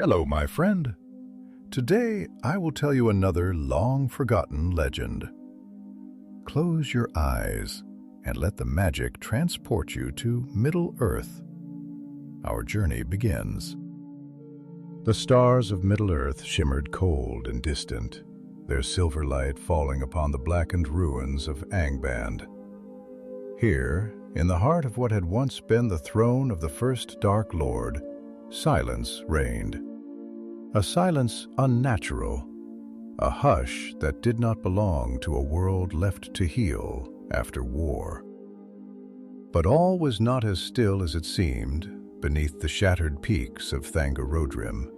Hello, my friend. Today, I will tell you another long-forgotten legend. Close your eyes and let the magic transport you to Middle-earth. Our journey begins. The stars of Middle-earth shimmered cold and distant, their silver light falling upon the blackened ruins of Angband. Here, in the heart of what had once been the throne of the first Dark Lord, silence reigned. A silence unnatural, a hush that did not belong to a world left to heal after war. But all was not as still as it seemed beneath the shattered peaks of Thangorodrim.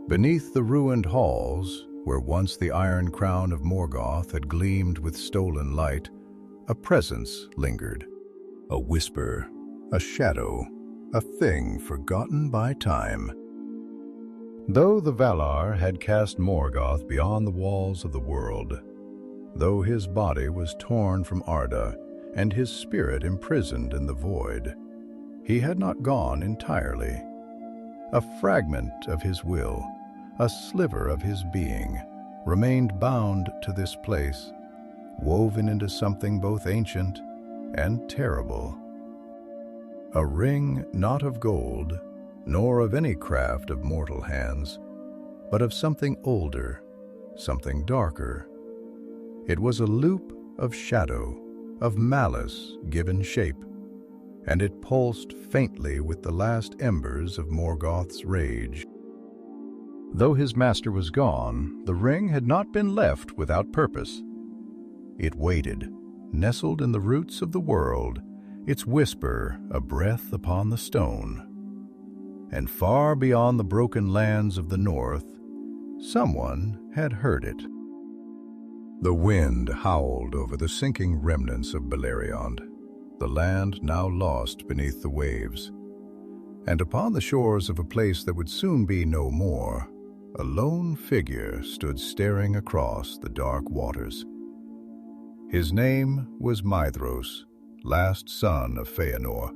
Beneath the ruined halls, where once the iron crown of Morgoth had gleamed with stolen light, a presence lingered. A whisper, a shadow, a thing forgotten by time. Though the Valar had cast Morgoth beyond the walls of the world, though his body was torn from Arda and his spirit imprisoned in the void, he had not gone entirely. A fragment of his will, a sliver of his being, remained bound to this place, woven into something both ancient and terrible. A ring not of gold, nor of any craft of mortal hands, but of something older, something darker. It was a loop of shadow, of malice given shape, and it pulsed faintly with the last embers of Morgoth's rage. Though his master was gone, the ring had not been left without purpose. It waited, nestled in the roots of the world, its whisper a breath upon the stone. And far beyond the broken lands of the north, someone had heard it. The wind howled over the sinking remnants of Beleriand, the land now lost beneath the waves. And upon the shores of a place that would soon be no more, a lone figure stood staring across the dark waters. His name was Maedhros, last son of Fëanor,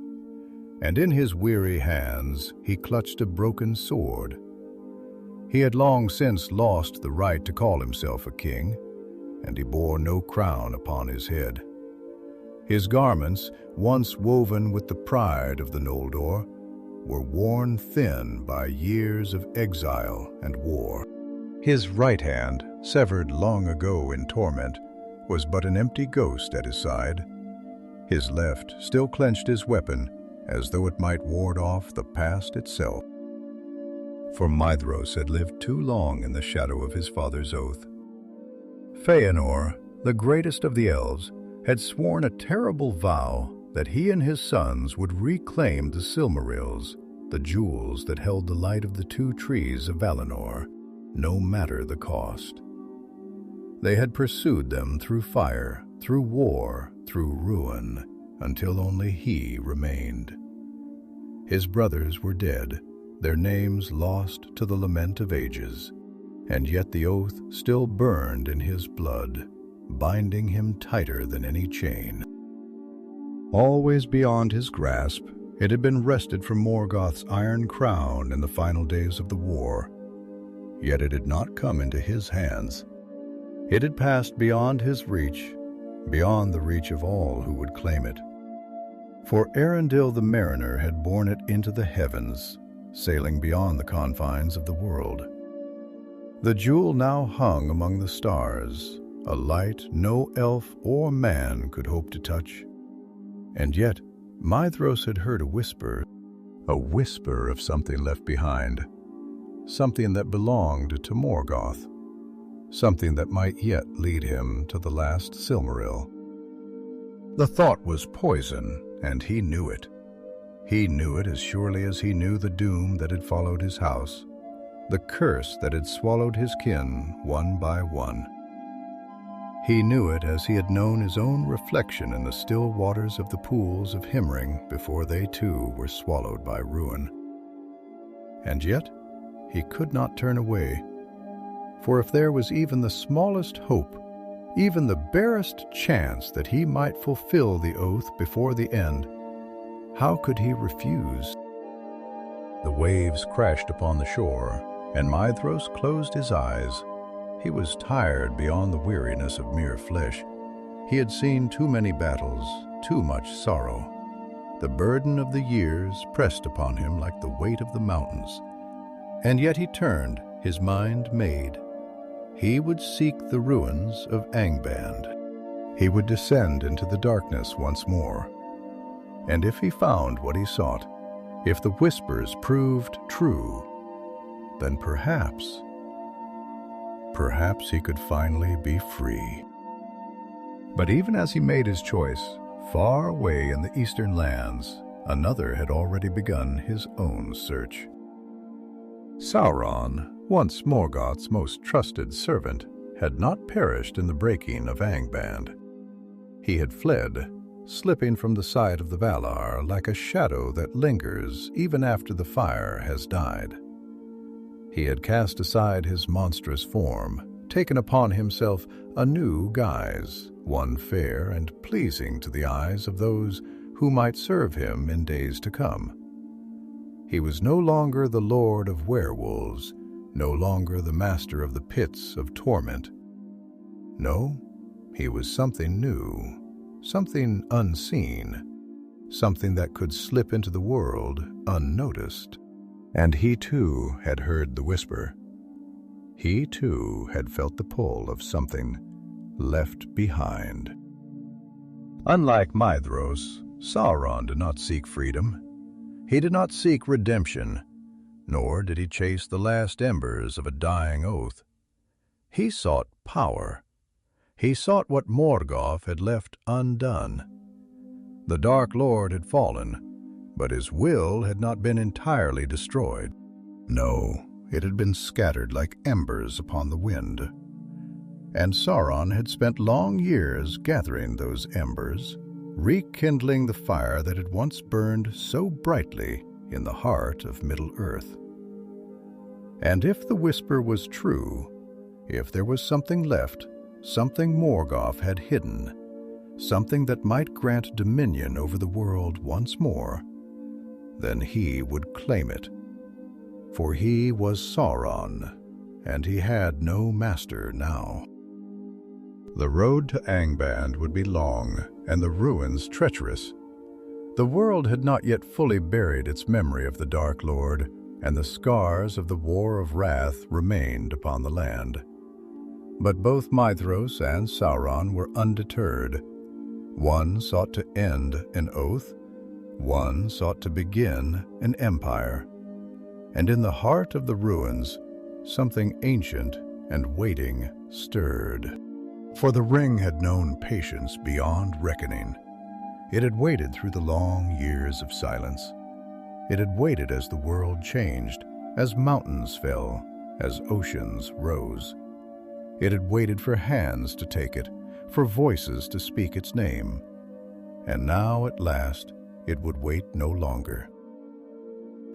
and in his weary hands he clutched a broken sword. He had long since lost the right to call himself a king, and he bore no crown upon his head. His garments, once woven with the pride of the Noldor, were worn thin by years of exile and war. His right hand, severed long ago in torment, was but an empty ghost at his side. His left still clenched his weapon, as though it might ward off the past itself. For Maedhros had lived too long in the shadow of his father's oath. Fëanor, the greatest of the elves, had sworn a terrible vow that he and his sons would reclaim the Silmarils, the jewels that held the light of the two trees of Valinor, no matter the cost. They had pursued them through fire, through war, through ruin, until only he remained. His brothers were dead, their names lost to the lament of ages, and yet the oath still burned in his blood, binding him tighter than any chain. Always beyond his grasp, it had been wrested from Morgoth's iron crown in the final days of the war, yet it had not come into his hands. It had passed beyond his reach, beyond the reach of all who would claim it. For Arundel the mariner had borne it into the heavens, sailing beyond the confines of the world. The jewel now hung among the stars, a light no elf or man could hope to touch. And yet, Maedhros had heard a whisper of something left behind, something that belonged to Morgoth, something that might yet lead him to the last Silmaril. The thought was poison, and he knew it. He knew it as surely as he knew the doom that had followed his house, the curse that had swallowed his kin one by one. He knew it as he had known his own reflection in the still waters of the pools of Himring before they too were swallowed by ruin. And yet, he could not turn away, for if there was even the smallest hope, even the barest chance that he might fulfill the oath before the end, how could he refuse? The waves crashed upon the shore, and Maedhros closed his eyes. He was tired beyond the weariness of mere flesh. He had seen too many battles, too much sorrow. The burden of the years pressed upon him like the weight of the mountains. And yet he turned, his mind made. He would seek the ruins of Angband. He would descend into the darkness once more. And if he found what he sought, if the whispers proved true, then perhaps he could finally be free. But even as he made his choice, far away in the eastern lands, another had already begun his own search. Sauron, once Morgoth's most trusted servant, had not perished in the breaking of Angband. He had fled, slipping from the sight of the Valar like a shadow that lingers even after the fire has died. He had cast aside his monstrous form, taken upon himself a new guise, one fair and pleasing to the eyes of those who might serve him in days to come. He was no longer the lord of werewolves, no longer the master of the pits of torment. No, he was something new, something unseen, something that could slip into the world unnoticed. And he too had heard the whisper. He too had felt the pull of something left behind. Unlike Maedhros, Sauron did not seek freedom. He did not seek redemption, nor did he chase the last embers of a dying oath. He sought power. He sought what Morgoth had left undone. The Dark Lord had fallen, but his will had not been entirely destroyed. No, it had been scattered like embers upon the wind. And Sauron had spent long years gathering those embers, rekindling the fire that had once burned so brightly in the heart of Middle-earth. And if the whisper was true, if there was something left, something Morgoth had hidden, something that might grant dominion over the world once more, then he would claim it. For he was Sauron, and he had no master now. The road to Angband would be long, and the ruins treacherous. The world had not yet fully buried its memory of the Dark Lord, and the scars of the War of Wrath remained upon the land. But both Maedhros and Sauron were undeterred. One sought to end an oath, one sought to begin an empire. And in the heart of the ruins, something ancient and waiting stirred. For the ring had known patience beyond reckoning. It had waited through the long years of silence. It had waited as the world changed, as mountains fell, as oceans rose. It had waited for hands to take it, for voices to speak its name. And now, at last, it would wait no longer.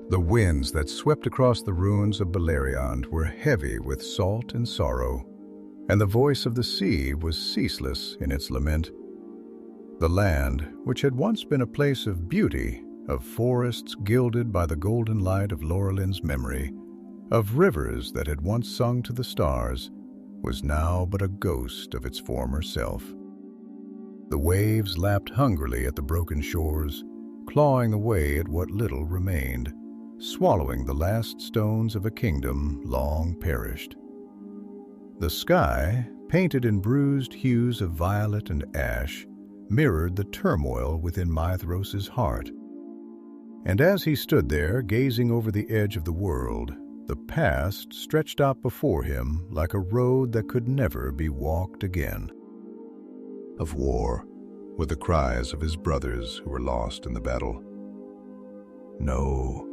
The winds that swept across the ruins of Beleriand were heavy with salt and sorrow, and the voice of the sea was ceaseless in its lament. The land, which had once been a place of beauty, of forests gilded by the golden light of Laurelin's memory, of rivers that had once sung to the stars, was now but a ghost of its former self. The waves lapped hungrily at the broken shores, clawing away at what little remained, swallowing the last stones of a kingdom long perished. The sky, painted in bruised hues of violet and ash, mirrored the turmoil within Maedhros's heart. And as he stood there, gazing over the edge of the world, the past stretched out before him like a road that could never be walked again. Of war, with the cries of his brothers who were lost in the battle. No,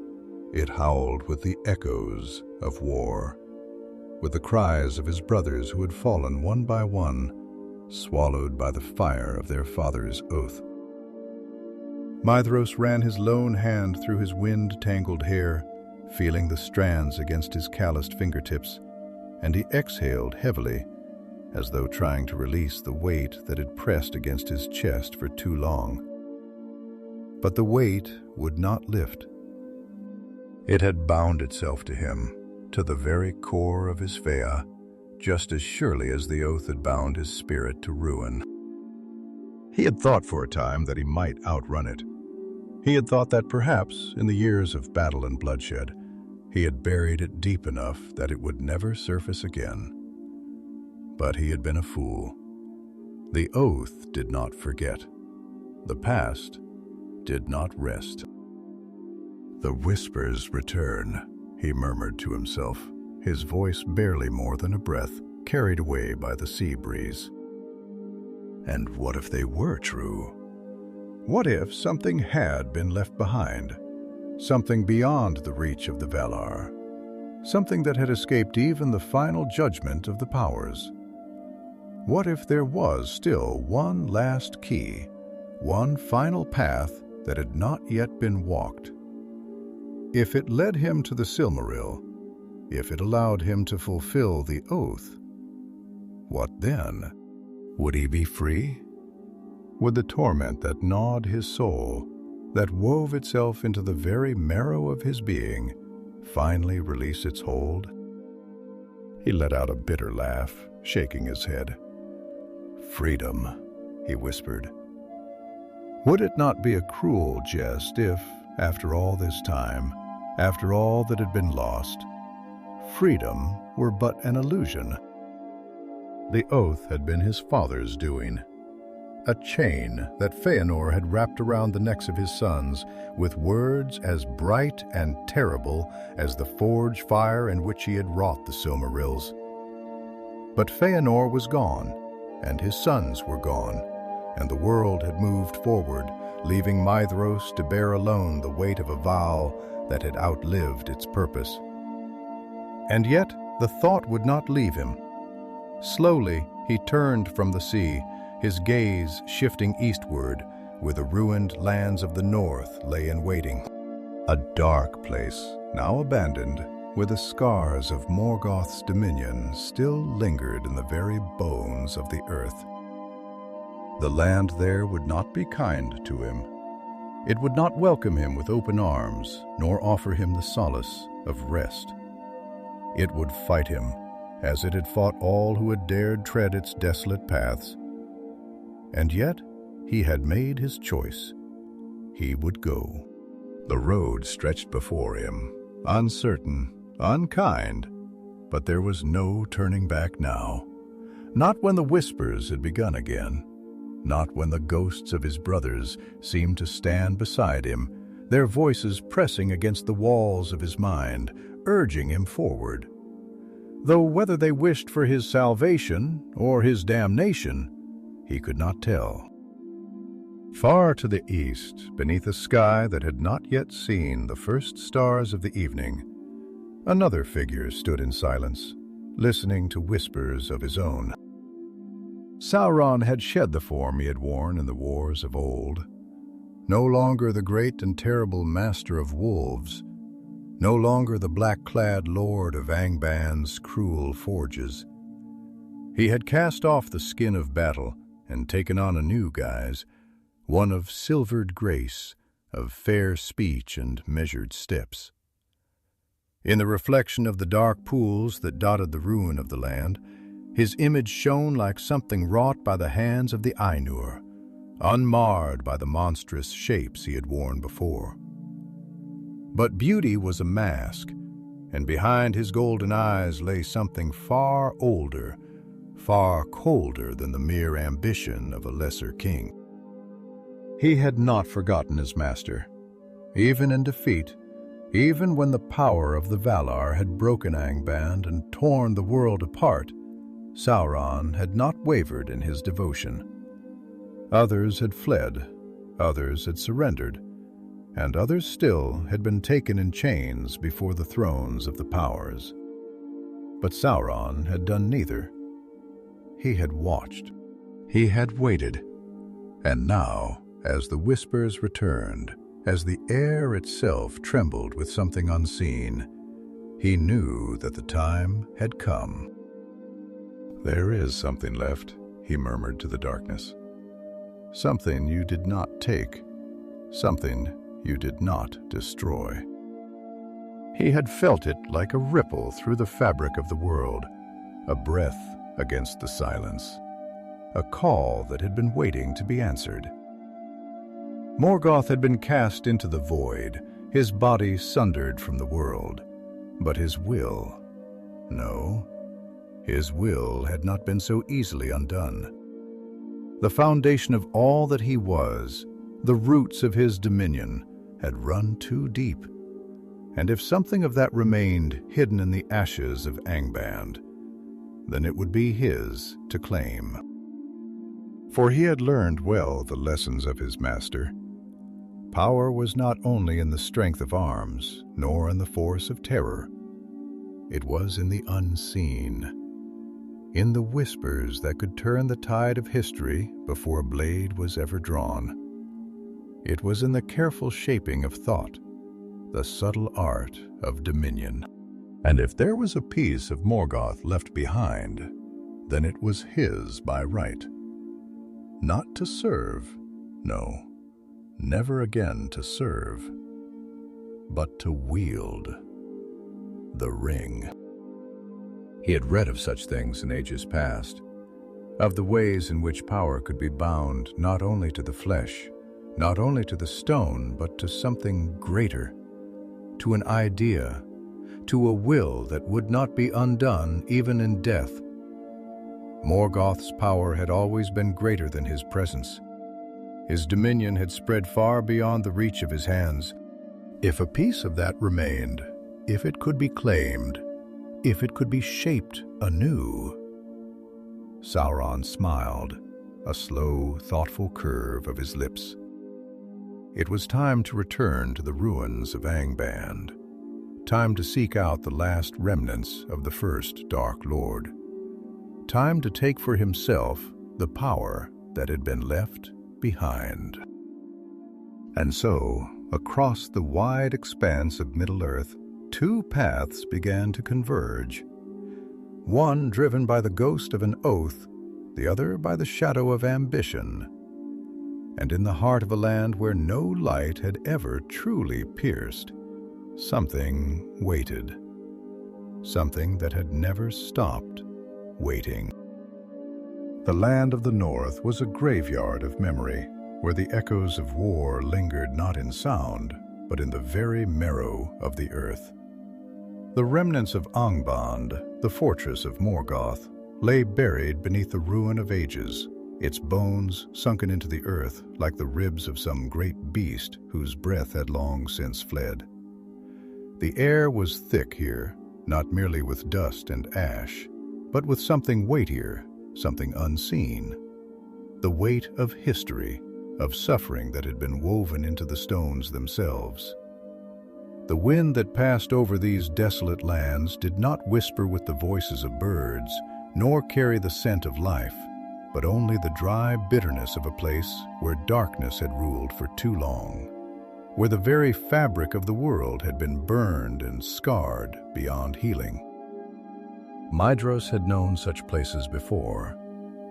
it howled with the echoes of war, with the cries of his brothers who had fallen one by one, swallowed by the fire of their father's oath. Maedhros ran his lone hand through his wind-tangled hair, feeling the strands against his calloused fingertips, and he exhaled heavily, as though trying to release the weight that had pressed against his chest for too long. But the weight would not lift. It had bound itself to him, to the very core of his Fëa, just as surely as the oath had bound his spirit to ruin. He had thought for a time that he might outrun it. He had thought that perhaps, in the years of battle and bloodshed, he had buried it deep enough that it would never surface again. But he had been a fool. The oath did not forget. The past did not rest. "The whispers return," he murmured to himself, his voice barely more than a breath, carried away by the sea breeze. And what if they were true? What if something had been left behind? Something beyond the reach of the Valar? Something that had escaped even the final judgment of the powers? What if there was still one last key, one final path that had not yet been walked? If it led him to the Silmaril, if it allowed him to fulfill the oath, what then? Would he be free? Would the torment that gnawed his soul, that wove itself into the very marrow of his being, finally release its hold? He let out a bitter laugh, shaking his head. "Freedom," he whispered. Would it not be a cruel jest if, after all this time, after all that had been lost, freedom were but an illusion? The oath had been his father's doing, a chain that Fëanor had wrapped around the necks of his sons with words as bright and terrible as the forge fire in which he had wrought the Silmarils. But Fëanor was gone, and his sons were gone, and the world had moved forward, leaving Maedhros to bear alone the weight of a vow that had outlived its purpose. And yet the thought would not leave him. Slowly he turned from the sea, his gaze shifting eastward, where the ruined lands of the north lay in waiting. A dark place, now abandoned, where the scars of Morgoth's dominion still lingered in the very bones of the earth. The land there would not be kind to him. It would not welcome him with open arms, nor offer him the solace of rest. It would fight him, as it had fought all who had dared tread its desolate paths. And yet he had made his choice. He would go. The road stretched before him, uncertain, unkind, but there was no turning back now. Not when the whispers had begun again. Not when the ghosts of his brothers seemed to stand beside him, their voices pressing against the walls of his mind, urging him forward. Though whether they wished for his salvation or his damnation, he could not tell. Far to the east, beneath a sky that had not yet seen the first stars of the evening, another figure stood in silence, listening to whispers of his own. Sauron had shed the form he had worn in the wars of old. No longer the great and terrible master of wolves, no longer the black-clad lord of Angband's cruel forges. He had cast off the skin of battle and taken on a new guise, one of silvered grace, of fair speech and measured steps. In the reflection of the dark pools that dotted the ruin of the land, his image shone like something wrought by the hands of the Ainur, unmarred by the monstrous shapes he had worn before. But beauty was a mask, and behind his golden eyes lay something far older, far colder than the mere ambition of a lesser king. He had not forgotten his master. Even in defeat, even when the power of the Valar had broken Angband and torn the world apart, Sauron had not wavered in his devotion. Others had fled, others had surrendered, and others still had been taken in chains before the thrones of the powers. But Sauron had done neither. He had watched. He had waited. And now, as the whispers returned, as the air itself trembled with something unseen, he knew that the time had come. "There is something left," he murmured to the darkness. "Something you did not take, something you did not destroy." He had felt it like a ripple through the fabric of the world, a breath against the silence, a call that had been waiting to be answered. Morgoth had been cast into the void, his body sundered from the world, but his will, no, his will had not been so easily undone. The foundation of all that he was, the roots of his dominion, had run too deep, and if something of that remained hidden in the ashes of Angband, then it would be his to claim. For he had learned well the lessons of his master. Power was not only in the strength of arms, nor in the force of terror. It was in the unseen, in the whispers that could turn the tide of history before a blade was ever drawn. It was in the careful shaping of thought, the subtle art of dominion. And if there was a piece of Morgoth left behind, then it was his by right. Not to serve, no, never again to serve, but to wield the ring. He had read of such things in ages past, of the ways in which power could be bound not only to the flesh, not only to the stone, but to something greater, to an idea, to a will that would not be undone even in death. Morgoth's power had always been greater than his presence. His dominion had spread far beyond the reach of his hands. If a piece of that remained, if it could be claimed, if it could be shaped anew. Sauron smiled, a slow, thoughtful curve of his lips. It was time to return to the ruins of Angband, time to seek out the last remnants of the first Dark Lord, time to take for himself the power that had been left behind. And so, across the wide expanse of Middle-earth, two paths began to converge, one driven by the ghost of an oath, the other by the shadow of ambition. And in the heart of a land where no light had ever truly pierced, something waited, something that had never stopped waiting. The land of the north was a graveyard of memory, where the echoes of war lingered not in sound, but in the very marrow of the earth. The remnants of Angband, the fortress of Morgoth, lay buried beneath the ruin of ages, its bones sunken into the earth like the ribs of some great beast whose breath had long since fled. The air was thick here, not merely with dust and ash, but with something weightier, something unseen. The weight of history, of suffering that had been woven into the stones themselves. The wind that passed over these desolate lands did not whisper with the voices of birds, nor carry the scent of life, but only the dry bitterness of a place where darkness had ruled for too long, where the very fabric of the world had been burned and scarred beyond healing. Maedhros had known such places before.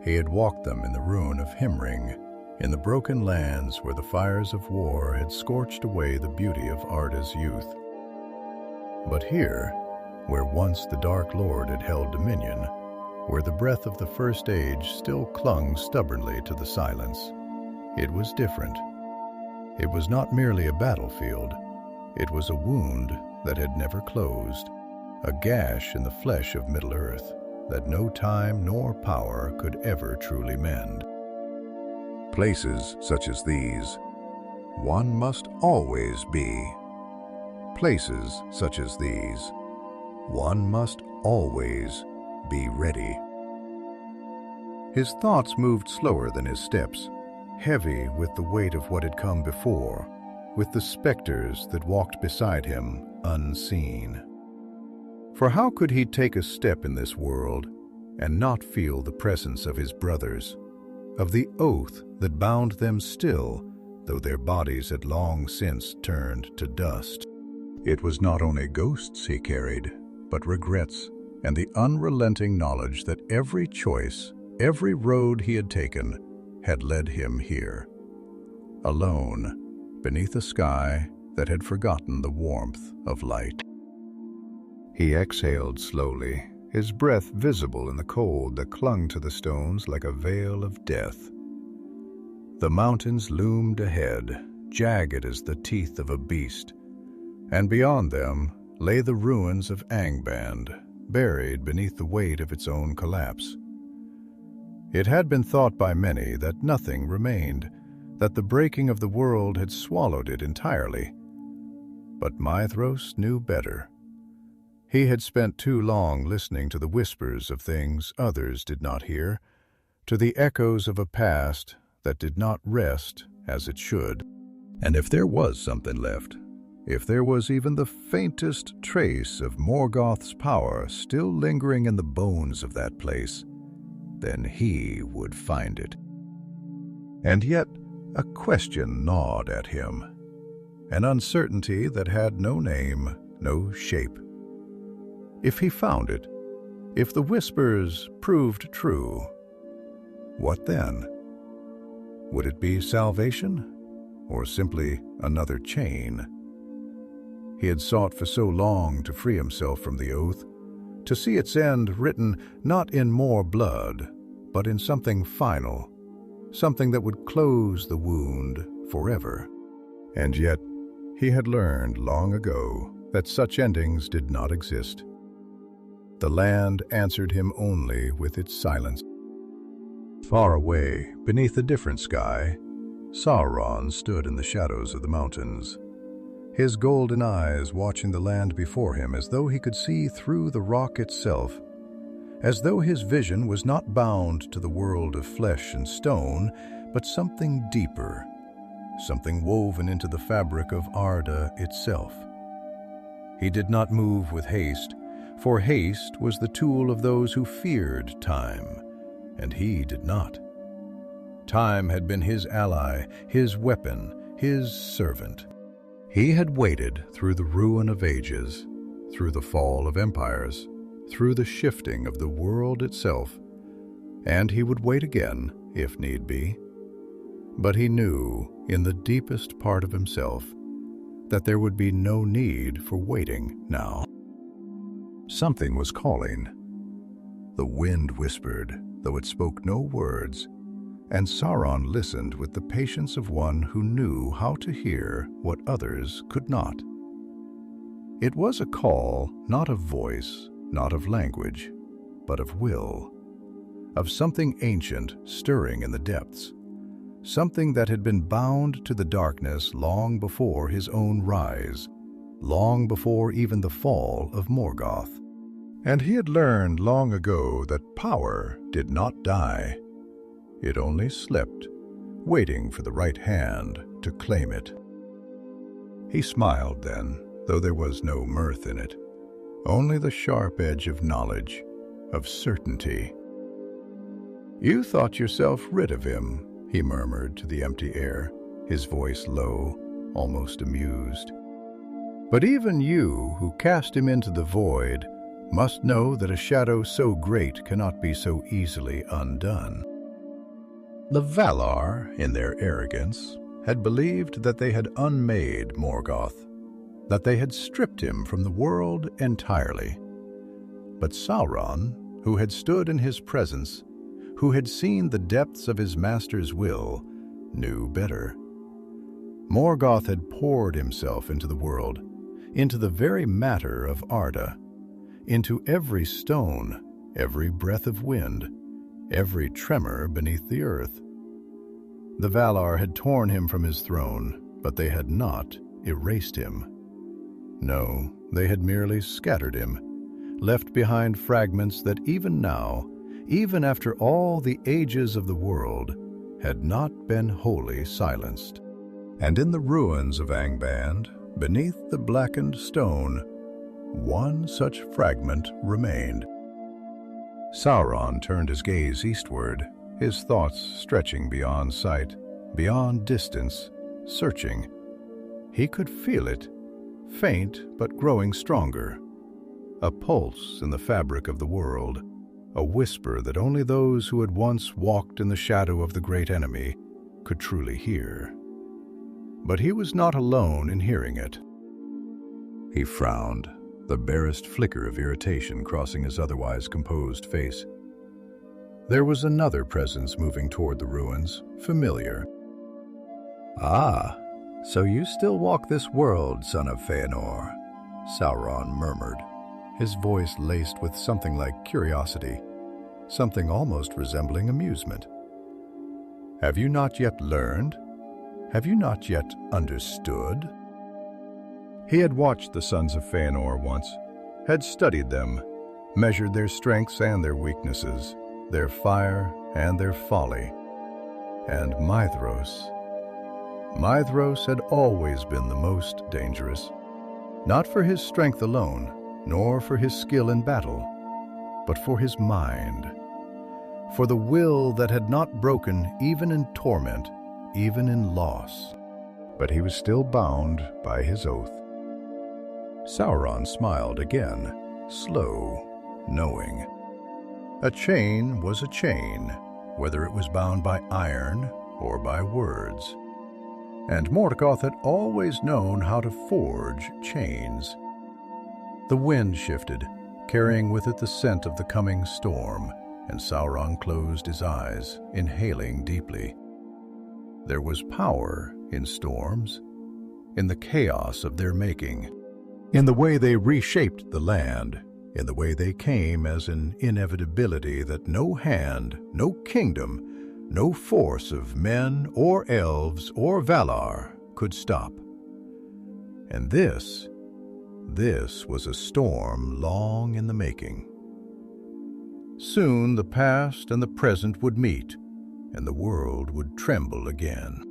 He had walked them in the ruin of Himring, in the broken lands where the fires of war had scorched away the beauty of Arda's youth. But here, where once the Dark Lord had held dominion, where the breath of the First Age still clung stubbornly to the silence, it was different. It was not merely a battlefield. It was a wound that had never closed, a gash in the flesh of Middle-earth that no time nor power could ever truly mend. Places such as these, one must always be. Places such as these, one must always be ready. His thoughts moved slower than his steps, heavy with the weight of what had come before, with the specters that walked beside him unseen. For how could he take a step in this world and not feel the presence of his brothers, of the oath that bound them still, though their bodies had long since turned to dust? It was not only ghosts he carried, but regrets, and the unrelenting knowledge that every choice, every road he had taken, had led him here. Alone, beneath a sky that had forgotten the warmth of light. He exhaled slowly, his breath visible in the cold that clung to the stones like a veil of death. The mountains loomed ahead, jagged as the teeth of a beast, and beyond them lay the ruins of Angband, buried beneath the weight of its own collapse. It had been thought by many that nothing remained, that the breaking of the world had swallowed it entirely. But Maedhros knew better. He had spent too long listening to the whispers of things others did not hear, to the echoes of a past that did not rest as it should. And if there was something left, if there was even the faintest trace of Morgoth's power still lingering in the bones of that place, then he would find it. And yet a question gnawed at him, an uncertainty that had no name, no shape. If he found it, if the whispers proved true, what then? Would it be salvation, or simply another chain? He had sought for so long to free himself from the oath, to see its end written not in more blood, but in something final, something that would close the wound forever. And yet, he had learned long ago that such endings did not exist. The land answered him only with its silence. Far away, beneath a different sky, Sauron stood in the shadows of the mountains, his golden eyes watching the land before him as though he could see through the rock itself, as though his vision was not bound to the world of flesh and stone, but something deeper, something woven into the fabric of Arda itself. He did not move with haste, for haste was the tool of those who feared time, and he did not. Time had been his ally, his weapon, his servant. He had waited through the ruin of ages, through the fall of empires, through the shifting of the world itself, and he would wait again, if need be. But he knew, in the deepest part of himself, that there would be no need for waiting now. Something was calling. The wind whispered, though it spoke no words, and Sauron listened with the patience of one who knew how to hear what others could not. It was a call, not of voice, not of language, but of will, of something ancient stirring in the depths, something that had been bound to the darkness long before his own rise, long before even the fall of Morgoth. And he had learned long ago that power did not die. It only slept, waiting for the right hand to claim it. He smiled then, though there was no mirth in it, only the sharp edge of knowledge, of certainty. "You thought yourself rid of him," he murmured to the empty air, his voice low, almost amused. "But even you, who cast him into the void, must know that a shadow so great cannot be so easily undone." The Valar, in their arrogance, had believed that they had unmade Morgoth, that they had stripped him from the world entirely. But Sauron, who had stood in his presence, who had seen the depths of his master's will, knew better. Morgoth had poured himself into the world, into the very matter of Arda, into every stone, every breath of wind, every tremor beneath the earth. The Valar had torn him from his throne, but they had not erased him. No, they had merely scattered him, left behind fragments that even now, even after all the ages of the world, had not been wholly silenced. And in the ruins of Angband, beneath the blackened stone, one such fragment remained. Sauron turned his gaze eastward, his thoughts stretching beyond sight, beyond distance, searching. He could feel it, faint but growing stronger. A pulse in the fabric of the world, a whisper that only those who had once walked in the shadow of the great enemy could truly hear. But he was not alone in hearing it. He frowned, the barest flicker of irritation crossing his otherwise composed face. There was another presence moving toward the ruins, familiar. "Ah, so you still walk this world, son of Fëanor," Sauron murmured, his voice laced with something like curiosity, something almost resembling amusement. "Have you not yet learned? Have you not yet understood?" He had watched the sons of Fëanor once, had studied them, measured their strengths and their weaknesses, their fire and their folly. And Maedhros had always been the most dangerous, not for his strength alone, nor for his skill in battle, but for his mind, for the will that had not broken even in torment, even in loss. But he was still bound by his oath. Sauron smiled again, slow, knowing. A chain was a chain, whether it was bound by iron or by words. And Morgoth had always known how to forge chains. The wind shifted, carrying with it the scent of the coming storm, and Sauron closed his eyes, inhaling deeply. There was power in storms, in the chaos of their making, in the way they reshaped the land, in the way they came as an inevitability that no hand, no kingdom, no force of men or elves or Valar could stop. And this was a storm long in the making. Soon the past and the present would meet, and the world would tremble again.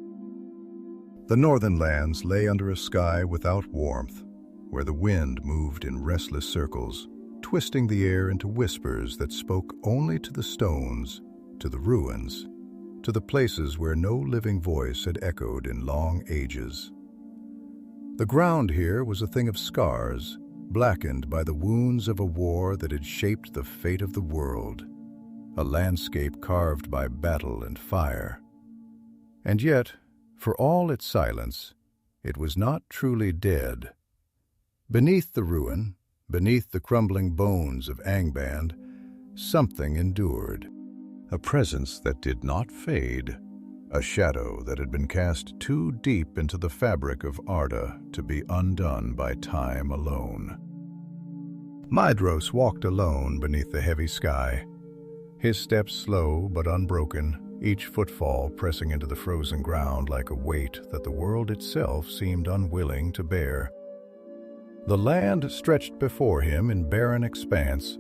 The northern lands lay under a sky without warmth, where the wind moved in restless circles, twisting the air into whispers that spoke only to the stones, to the ruins, to the places where no living voice had echoed in long ages. The ground here was a thing of scars, blackened by the wounds of a war that had shaped the fate of the world, a landscape carved by battle and fire. And yet, for all its silence, it was not truly dead. Beneath the ruin, beneath the crumbling bones of Angband, something endured, a presence that did not fade, a shadow that had been cast too deep into the fabric of Arda to be undone by time alone. Maedhros walked alone beneath the heavy sky, his steps slow but unbroken, each footfall pressing into the frozen ground like a weight that the world itself seemed unwilling to bear. The land stretched before him in barren expanse.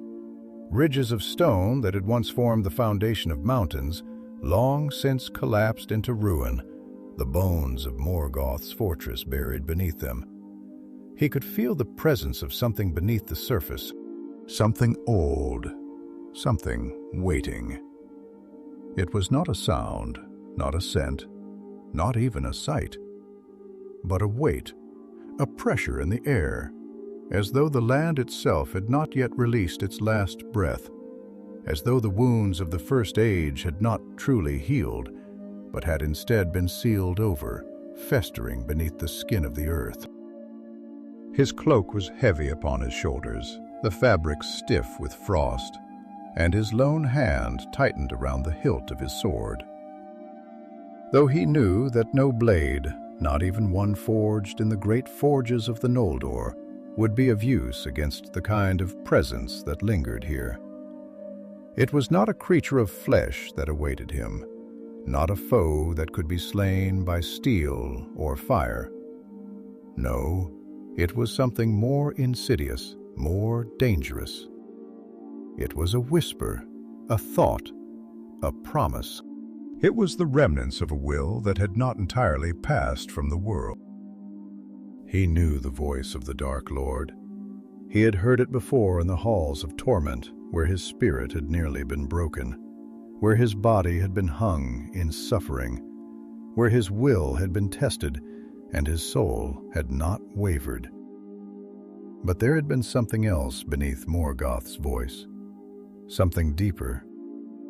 Ridges of stone that had once formed the foundation of mountains long since collapsed into ruin, the bones of Morgoth's fortress buried beneath them. He could feel the presence of something beneath the surface, something old, something waiting. It was not a sound, not a scent, not even a sight, but a weight, a pressure in the air, as though the land itself had not yet released its last breath, as though the wounds of the First Age had not truly healed, but had instead been sealed over, festering beneath the skin of the earth. His cloak was heavy upon his shoulders, the fabric stiff with frost, and his lone hand tightened around the hilt of his sword. Though he knew that no blade, not even one forged in the great forges of the Noldor, would be of use against the kind of presence that lingered here. It was not a creature of flesh that awaited him, not a foe that could be slain by steel or fire. No, it was something more insidious, more dangerous. It was a whisper, a thought, a promise. It was the remnants of a will that had not entirely passed from the world. He knew the voice of the Dark Lord. He had heard it before in the halls of torment, where his spirit had nearly been broken, where his body had been hung in suffering, where his will had been tested and his soul had not wavered. But there had been something else beneath Morgoth's voice, something deeper,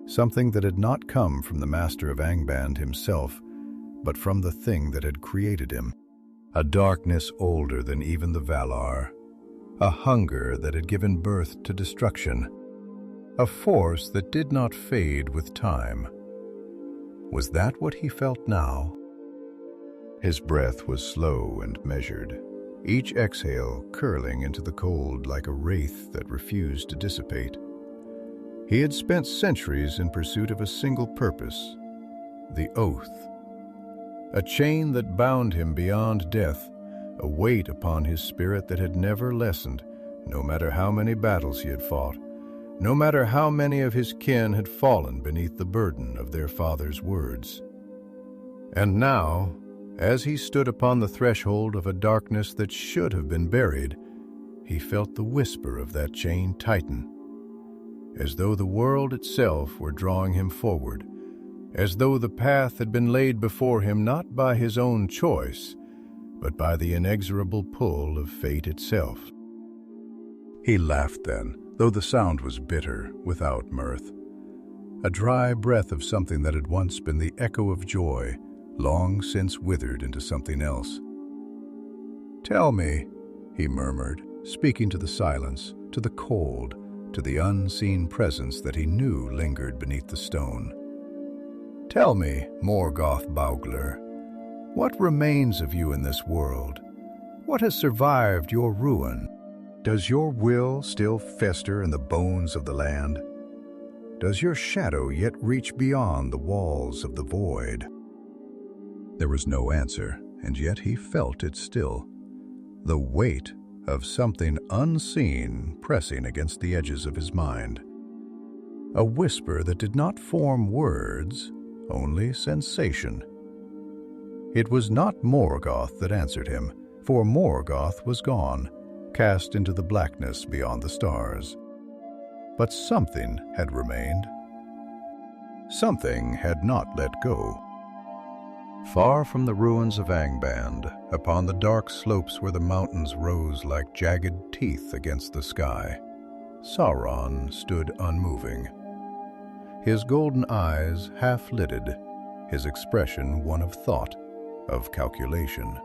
something that had not come from the master of Angband himself, but from the thing that had created him. A darkness older than even the Valar, a hunger that had given birth to destruction, a force that did not fade with time. Was that what he felt now? His breath was slow and measured, each exhale curling into the cold like a wraith that refused to dissipate. He had spent centuries in pursuit of a single purpose, the oath, a chain that bound him beyond death, a weight upon his spirit that had never lessened, no matter how many battles he had fought, no matter how many of his kin had fallen beneath the burden of their father's words. And now, as he stood upon the threshold of a darkness that should have been buried, he felt the whisper of that chain tighten, as though the world itself were drawing him forward, as though the path had been laid before him not by his own choice, but by the inexorable pull of fate itself. He laughed then, though the sound was bitter, without mirth, a dry breath of something that had once been the echo of joy, long since withered into something else. "Tell me," he murmured, speaking to the silence, to the cold, to the unseen presence that he knew lingered beneath the stone. "Tell me, Morgoth Baugler, what remains of you in this world? What has survived your ruin? Does your will still fester in the bones of the land? Does your shadow yet reach beyond the walls of the void?" There was no answer, and yet he felt it still, the weight of something unseen pressing against the edges of his mind. A whisper that did not form words, only sensation. It was not Morgoth that answered him, for Morgoth was gone, cast into the blackness beyond the stars. But something had remained. Something had not let go. Far from the ruins of Angband, upon the dark slopes where the mountains rose like jagged teeth against the sky, Sauron stood unmoving. His golden eyes half-lidded, his expression one of thought, of calculation.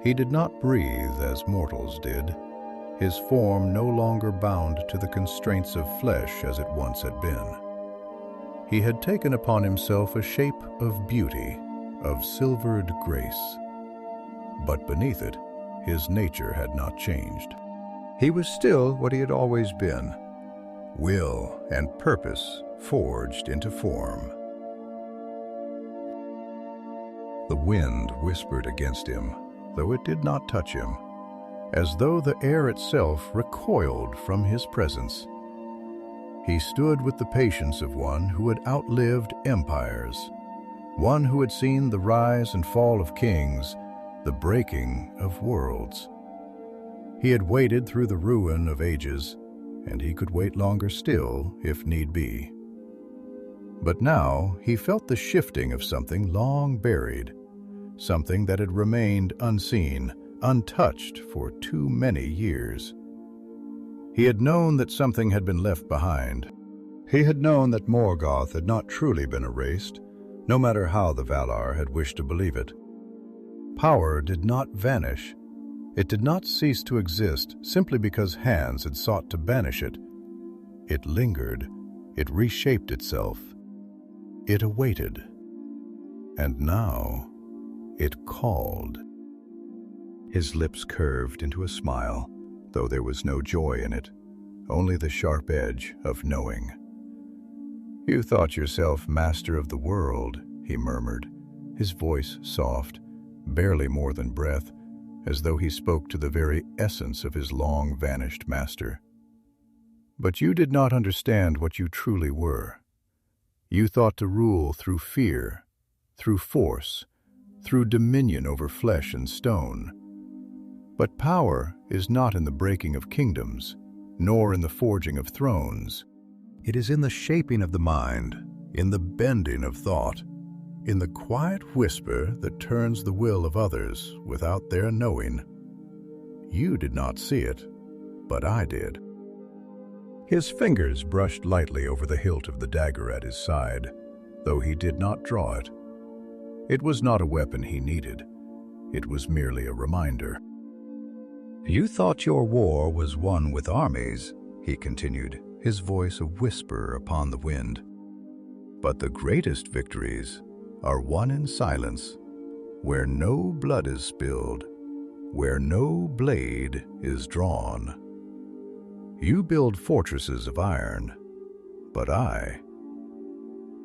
He did not breathe as mortals did, his form no longer bound to the constraints of flesh as it once had been. He had taken upon himself a shape of beauty, of silvered grace. But beneath it, his nature had not changed. He was still what he had always been, will and purpose forged into form. The wind whispered against him, though it did not touch him, as though the air itself recoiled from his presence. He stood with the patience of one who had outlived empires, one who had seen the rise and fall of kings, the breaking of worlds. He had waited through the ruin of ages, and he could wait longer still, if need be. But now he felt the shifting of something long buried, something that had remained unseen, untouched for too many years. He had known that something had been left behind. He had known that Morgoth had not truly been erased, no matter how the Valar had wished to believe it. Power did not vanish. It did not cease to exist simply because hands had sought to banish it. It lingered. It reshaped itself. It awaited. And now it called. His lips curved into a smile, though there was no joy in it, only the sharp edge of knowing. "You thought yourself master of the world," he murmured, his voice soft, barely more than breath, as though he spoke to the very essence of his long-vanished master. "But you did not understand what you truly were. You thought to rule through fear, through force, through dominion over flesh and stone. But power is not in the breaking of kingdoms, nor in the forging of thrones. It is in the shaping of the mind, in the bending of thought, in the quiet whisper that turns the will of others without their knowing. You did not see it, but I did." His fingers brushed lightly over the hilt of the dagger at his side, though he did not draw it. It was not a weapon he needed. It was merely a reminder. "You thought your war was won with armies," he continued, his voice a whisper upon the wind. "But the greatest victories are won in silence, where no blood is spilled, where no blade is drawn. You build fortresses of iron, but I—"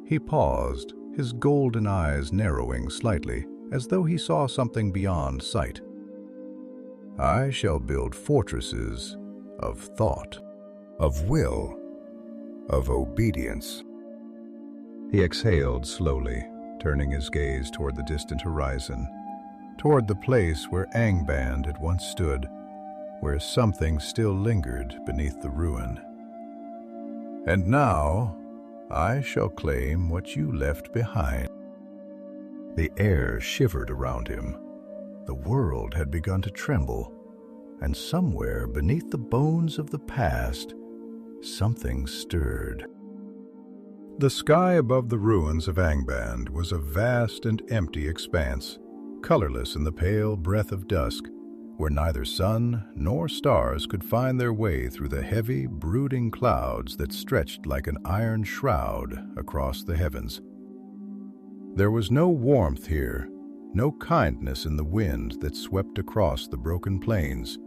He paused, his golden eyes narrowing slightly, as though he saw something beyond sight. "I shall build fortresses of thought, of will, of obedience." He exhaled slowly, turning his gaze toward the distant horizon, toward the place where Angband had once stood, where something still lingered beneath the ruin. "And now I shall claim what you left behind." The air shivered around him. The world had begun to tremble, and somewhere beneath the bones of the past, something stirred. The sky above the ruins of Angband was a vast and empty expanse, colorless in the pale breath of dusk, where neither sun nor stars could find their way through the heavy, brooding clouds that stretched like an iron shroud across the heavens. There was no warmth here, no kindness in the wind that swept across the broken plains,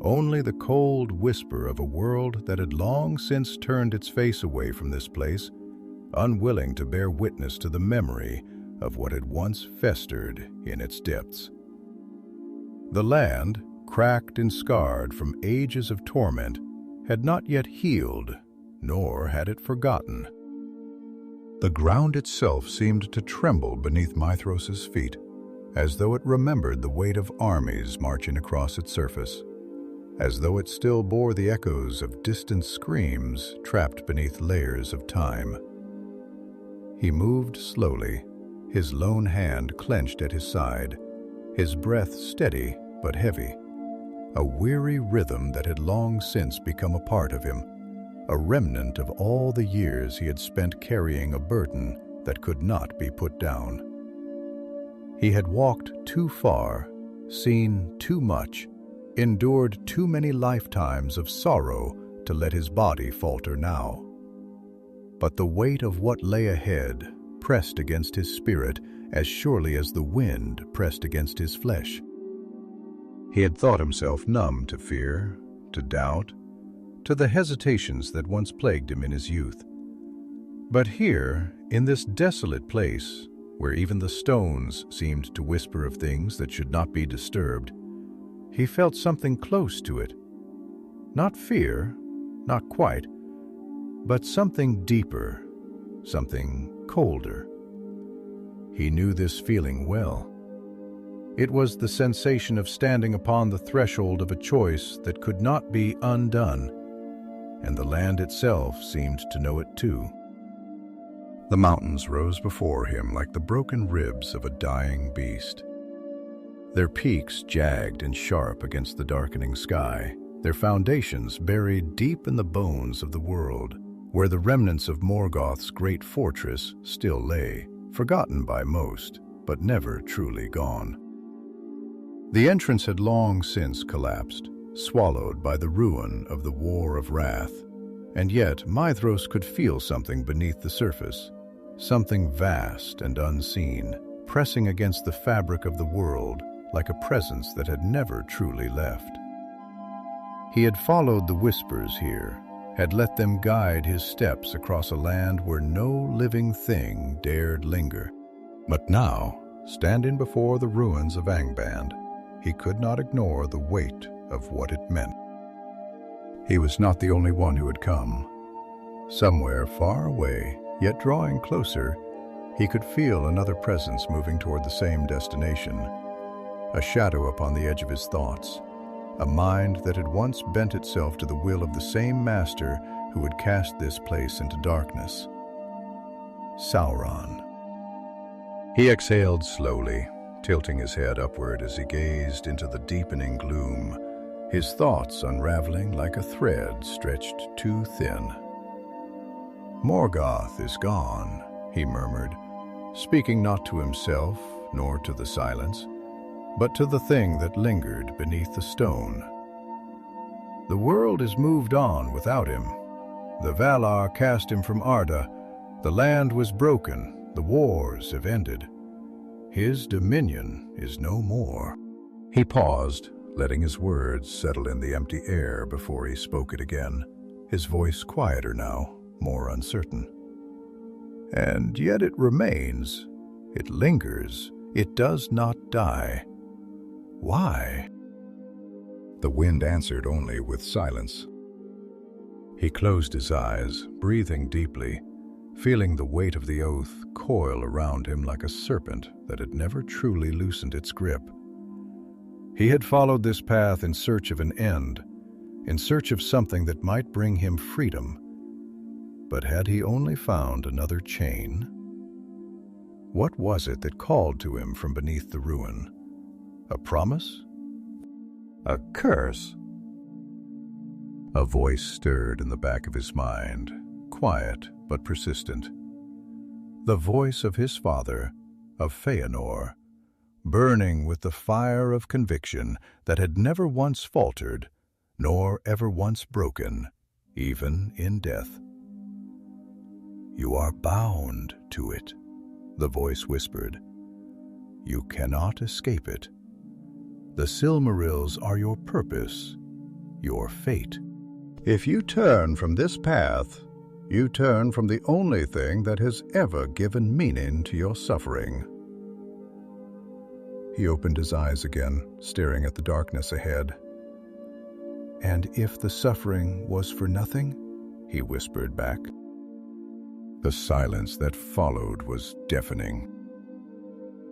only the cold whisper of a world that had long since turned its face away from this place, unwilling to bear witness to the memory of what had once festered in its depths. The land, cracked and scarred from ages of torment, had not yet healed, nor had it forgotten. The ground itself seemed to tremble beneath Maedhros' feet, as though it remembered the weight of armies marching across its surface, as though it still bore the echoes of distant screams trapped beneath layers of time. He moved slowly, his lone hand clenched at his side, his breath steady but heavy, a weary rhythm that had long since become a part of him, a remnant of all the years he had spent carrying a burden that could not be put down. He had walked too far, seen too much, endured too many lifetimes of sorrow to let his body falter now. But the weight of what lay ahead pressed against his spirit as surely as the wind pressed against his flesh. He had thought himself numb to fear, to doubt, to the hesitations that once plagued him in his youth. But here, in this desolate place, where even the stones seemed to whisper of things that should not be disturbed, he felt something close to it. Not fear, not quite, but something deeper, something colder. He knew this feeling well. It was the sensation of standing upon the threshold of a choice that could not be undone, and the land itself seemed to know it too. The mountains rose before him like the broken ribs of a dying beast. Their peaks jagged and sharp against the darkening sky, their foundations buried deep in the bones of the world, where the remnants of Morgoth's great fortress still lay, forgotten by most, but never truly gone. The entrance had long since collapsed, swallowed by the ruin of the War of Wrath, and yet Maedhros could feel something beneath the surface, something vast and unseen, pressing against the fabric of the world like a presence that had never truly left. He had followed the whispers here, had let them guide his steps across a land where no living thing dared linger. But now, standing before the ruins of Angband, he could not ignore the weight of what it meant. He was not the only one who had come. Somewhere far away, yet drawing closer, he could feel another presence moving toward the same destination, a shadow upon the edge of his thoughts, a mind that had once bent itself to the will of the same master who had cast this place into darkness. Sauron. He exhaled slowly, tilting his head upward as he gazed into the deepening gloom, his thoughts unraveling like a thread stretched too thin. "Morgoth is gone," he murmured, speaking not to himself nor to the silence, but to the thing that lingered beneath the stone. The world has moved on without him. The Valar cast him from Arda. The land was broken. The wars have ended. His dominion is no more. He paused, letting his words settle in the empty air before he spoke it again, his voice quieter now, more uncertain. And yet it remains. It lingers. It does not die. Why? The wind answered only with silence. He closed his eyes, breathing deeply, feeling the weight of the oath coil around him like a serpent that had never truly loosened its grip. He had followed this path in search of an end, in search of something that might bring him freedom. But had he only found another chain? What was it that called to him from beneath the ruin? A promise? A curse? A voice stirred in the back of his mind, quiet but persistent. The voice of his father, of Fëanor, burning with the fire of conviction that had never once faltered, nor ever once broken, even in death. "You are bound to it," the voice whispered. "You cannot escape it. The Silmarils are your purpose, your fate. If you turn from this path, you turn from the only thing that has ever given meaning to your suffering." He opened his eyes again, staring at the darkness ahead. "And if the suffering was for nothing?" he whispered back. The silence that followed was deafening.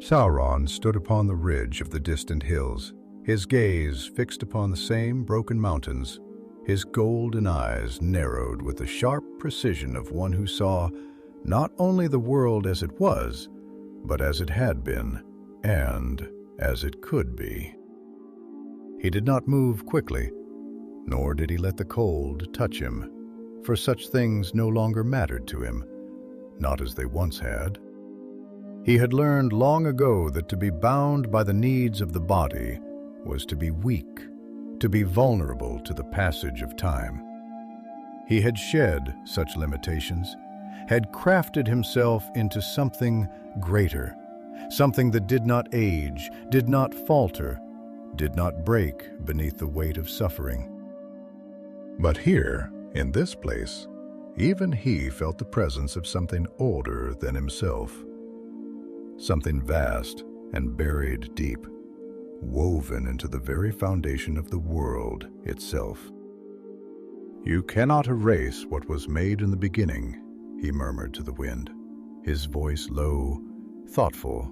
Sauron stood upon the ridge of the distant hills, his gaze fixed upon the same broken mountains, his golden eyes narrowed with the sharp precision of one who saw not only the world as it was, but as it had been, and as it could be. He did not move quickly, nor did he let the cold touch him, for such things no longer mattered to him, not as they once had. He had learned long ago that to be bound by the needs of the body was to be weak, to be vulnerable to the passage of time. He had shed such limitations, had crafted himself into something greater, something that did not age, did not falter, did not break beneath the weight of suffering. But here, in this place, even he felt the presence of something older than himself, something vast and buried deep, woven into the very foundation of the world itself. "You cannot erase what was made in the beginning," he murmured to the wind, his voice low, thoughtful,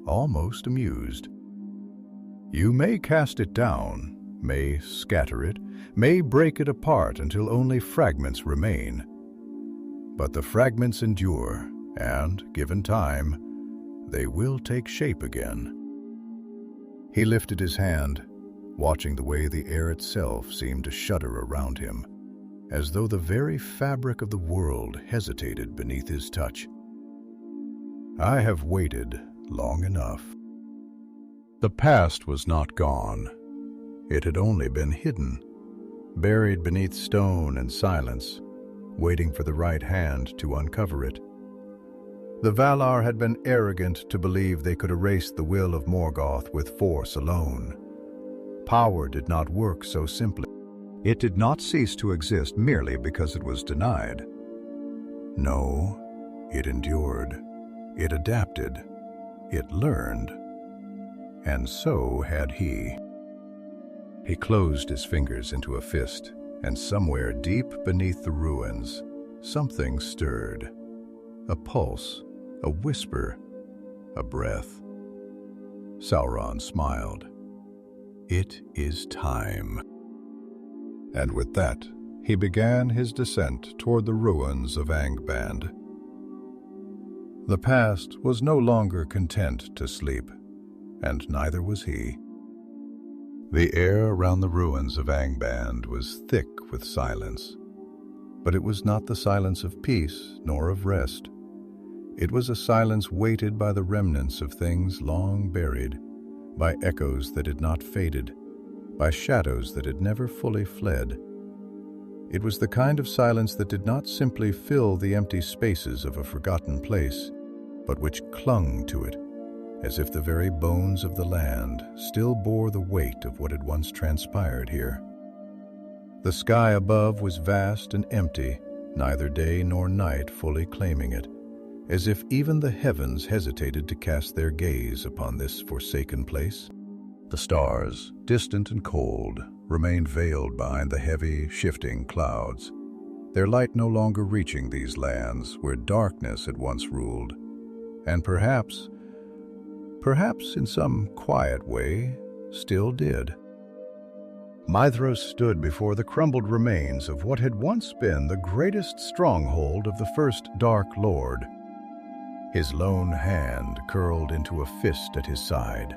almost amused. "You may cast it down, may scatter it, may break it apart until only fragments remain. But the fragments endure, and, given time, they will take shape again." He lifted his hand, watching the way the air itself seemed to shudder around him, as though the very fabric of the world hesitated beneath his touch. "I have waited long enough." The past was not gone. It had only been hidden, buried beneath stone and silence, waiting for the right hand to uncover it. The Valar had been arrogant to believe they could erase the will of Morgoth with force alone. Power did not work so simply. It did not cease to exist merely because it was denied. No, it endured, it adapted, it learned, and so had he. He closed his fingers into a fist, and somewhere deep beneath the ruins, something stirred. A pulse, a whisper, a breath. Sauron smiled. "It is time." And with that, he began his descent toward the ruins of Angband. The past was no longer content to sleep, and neither was he. The air around the ruins of Angband was thick with silence, but it was not the silence of peace nor of rest. It was a silence weighted by the remnants of things long buried, by echoes that had not faded, by shadows that had never fully fled. It was the kind of silence that did not simply fill the empty spaces of a forgotten place, but which clung to it, as if the very bones of the land still bore the weight of what had once transpired here. The sky above was vast and empty, neither day nor night fully claiming it, as if even the heavens hesitated to cast their gaze upon this forsaken place. The stars, distant and cold, remained veiled behind the heavy, shifting clouds, their light no longer reaching these lands where darkness had once ruled, and perhaps in some quiet way, still did. Maedhros stood before the crumbled remains of what had once been the greatest stronghold of the first Dark Lord. His lone hand curled into a fist at his side,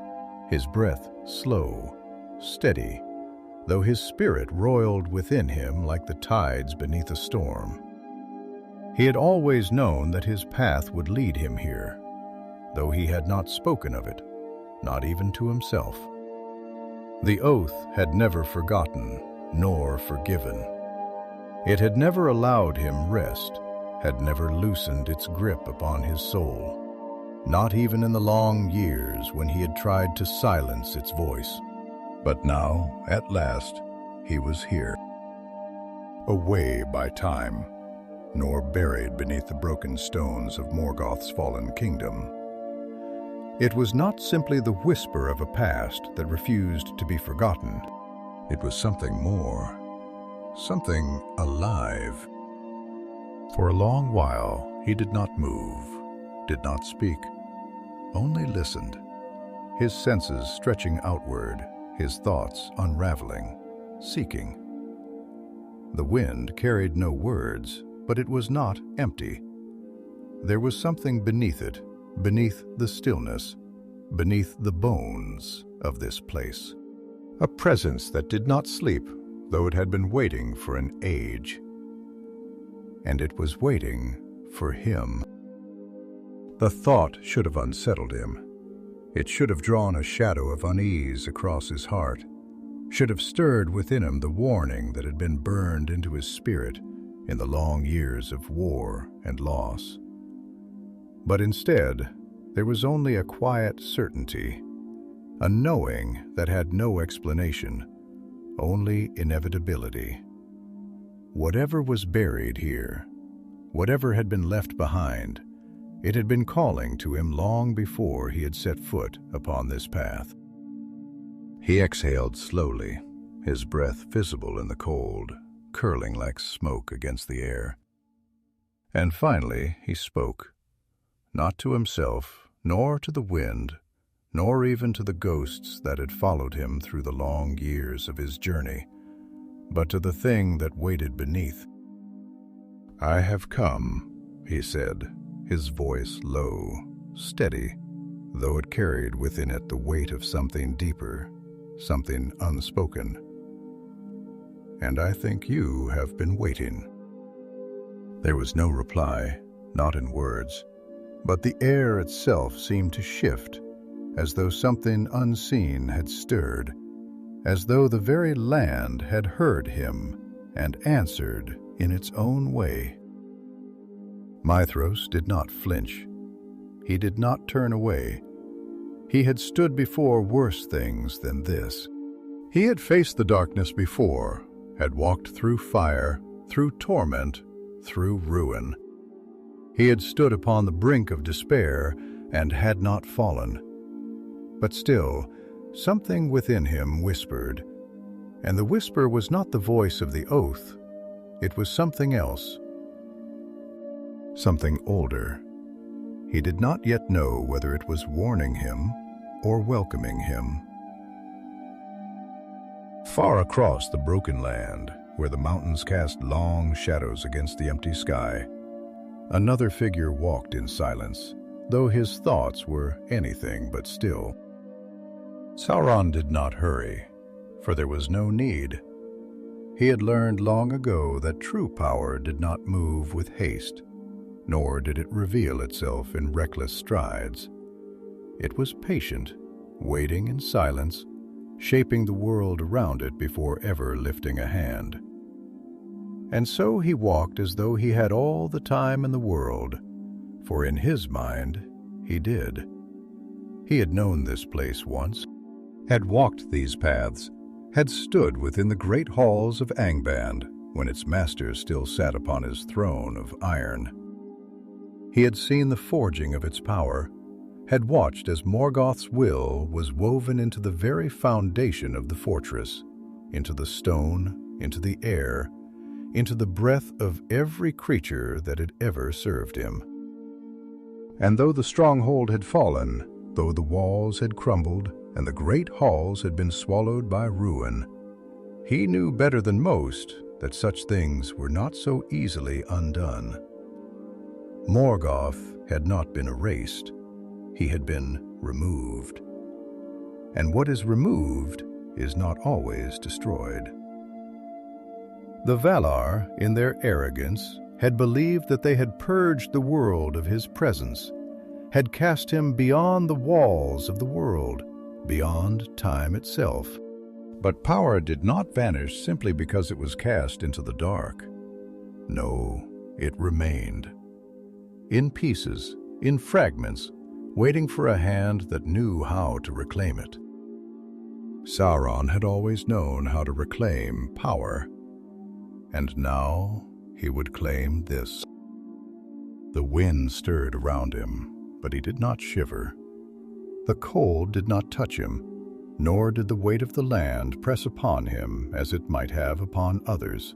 his breath slow, steady, though his spirit roiled within him like the tides beneath a storm. He had always known that his path would lead him here, though he had not spoken of it, not even to himself. The oath had never forgotten, nor forgiven. It had never allowed him rest, had never loosened its grip upon his soul, not even in the long years when he had tried to silence its voice. But now, at last, he was here, away by time, nor buried beneath the broken stones of Morgoth's fallen kingdom. It was not simply the whisper of a past that refused to be forgotten. It was something more, something alive. For a long while, he did not move, did not speak, only listened, his senses stretching outward, his thoughts unraveling, seeking. The wind carried no words, but it was not empty. There was something beneath it, beneath the stillness, beneath the bones of this place. A presence that did not sleep, though it had been waiting for an age. And it was waiting for him. The thought should have unsettled him. It should have drawn a shadow of unease across his heart, should have stirred within him the warning that had been burned into his spirit in the long years of war and loss. But instead, there was only a quiet certainty, a knowing that had no explanation, only inevitability. Whatever was buried here, whatever had been left behind, it had been calling to him long before he had set foot upon this path. He exhaled slowly, his breath visible in the cold, curling like smoke against the air. And finally he spoke, not to himself, nor to the wind, nor even to the ghosts that had followed him through the long years of his journey, but to the thing that waited beneath. "I have come," he said, his voice low, steady, though it carried within it the weight of something deeper, something unspoken. "And I think you have been waiting." There was no reply, not in words, but the air itself seemed to shift, as though something unseen had stirred, as though the very land had heard him and answered in its own way. Maedhros did not flinch. He did not turn away. He had stood before worse things than this. He had faced the darkness before, had walked through fire, through torment, through ruin. He had stood upon the brink of despair and had not fallen. But still, something within him whispered, and the whisper was not the voice of the oath. It was something else. Something older. He did not yet know whether it was warning him or welcoming him. Far across the broken land, where the mountains cast long shadows against the empty sky, another figure walked in silence, though his thoughts were anything but still. Sauron did not hurry, for there was no need. He had learned long ago that true power did not move with haste, nor did it reveal itself in reckless strides. It was patient, waiting in silence, shaping the world around it before ever lifting a hand. And so he walked as though he had all the time in the world, for in his mind he did. He had known this place once, had walked these paths, had stood within the great halls of Angband when its master still sat upon his throne of iron. He had seen the forging of its power, had watched as Morgoth's will was woven into the very foundation of the fortress, into the stone, into the air, into the breath of every creature that had ever served him. And though the stronghold had fallen, though the walls had crumbled and the great halls had been swallowed by ruin, he knew better than most that such things were not so easily undone. Morgoth had not been erased, he had been removed. And what is removed is not always destroyed. The Valar, in their arrogance, had believed that they had purged the world of his presence, had cast him beyond the walls of the world, beyond time itself. But power did not vanish simply because it was cast into the dark. No, it remained. In pieces, in fragments, waiting for a hand that knew how to reclaim it. Sauron had always known how to reclaim power, and now he would claim this. The wind stirred around him, but he did not shiver. The cold did not touch him, nor did the weight of the land press upon him as it might have upon others.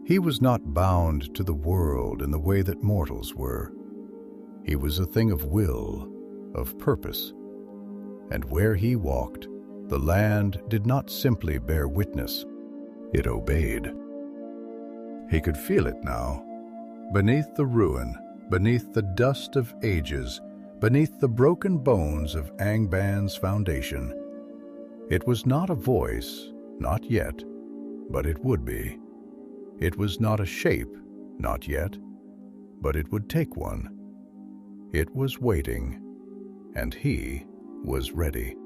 He was not bound to the world in the way that mortals were. He was a thing of will, of purpose, and where he walked, the land did not simply bear witness, it obeyed. He could feel it now, beneath the ruin, beneath the dust of ages, beneath the broken bones of Angband's foundation. It was not a voice, not yet, but it would be. It was not a shape, not yet, but it would take one. It was waiting, and he was ready.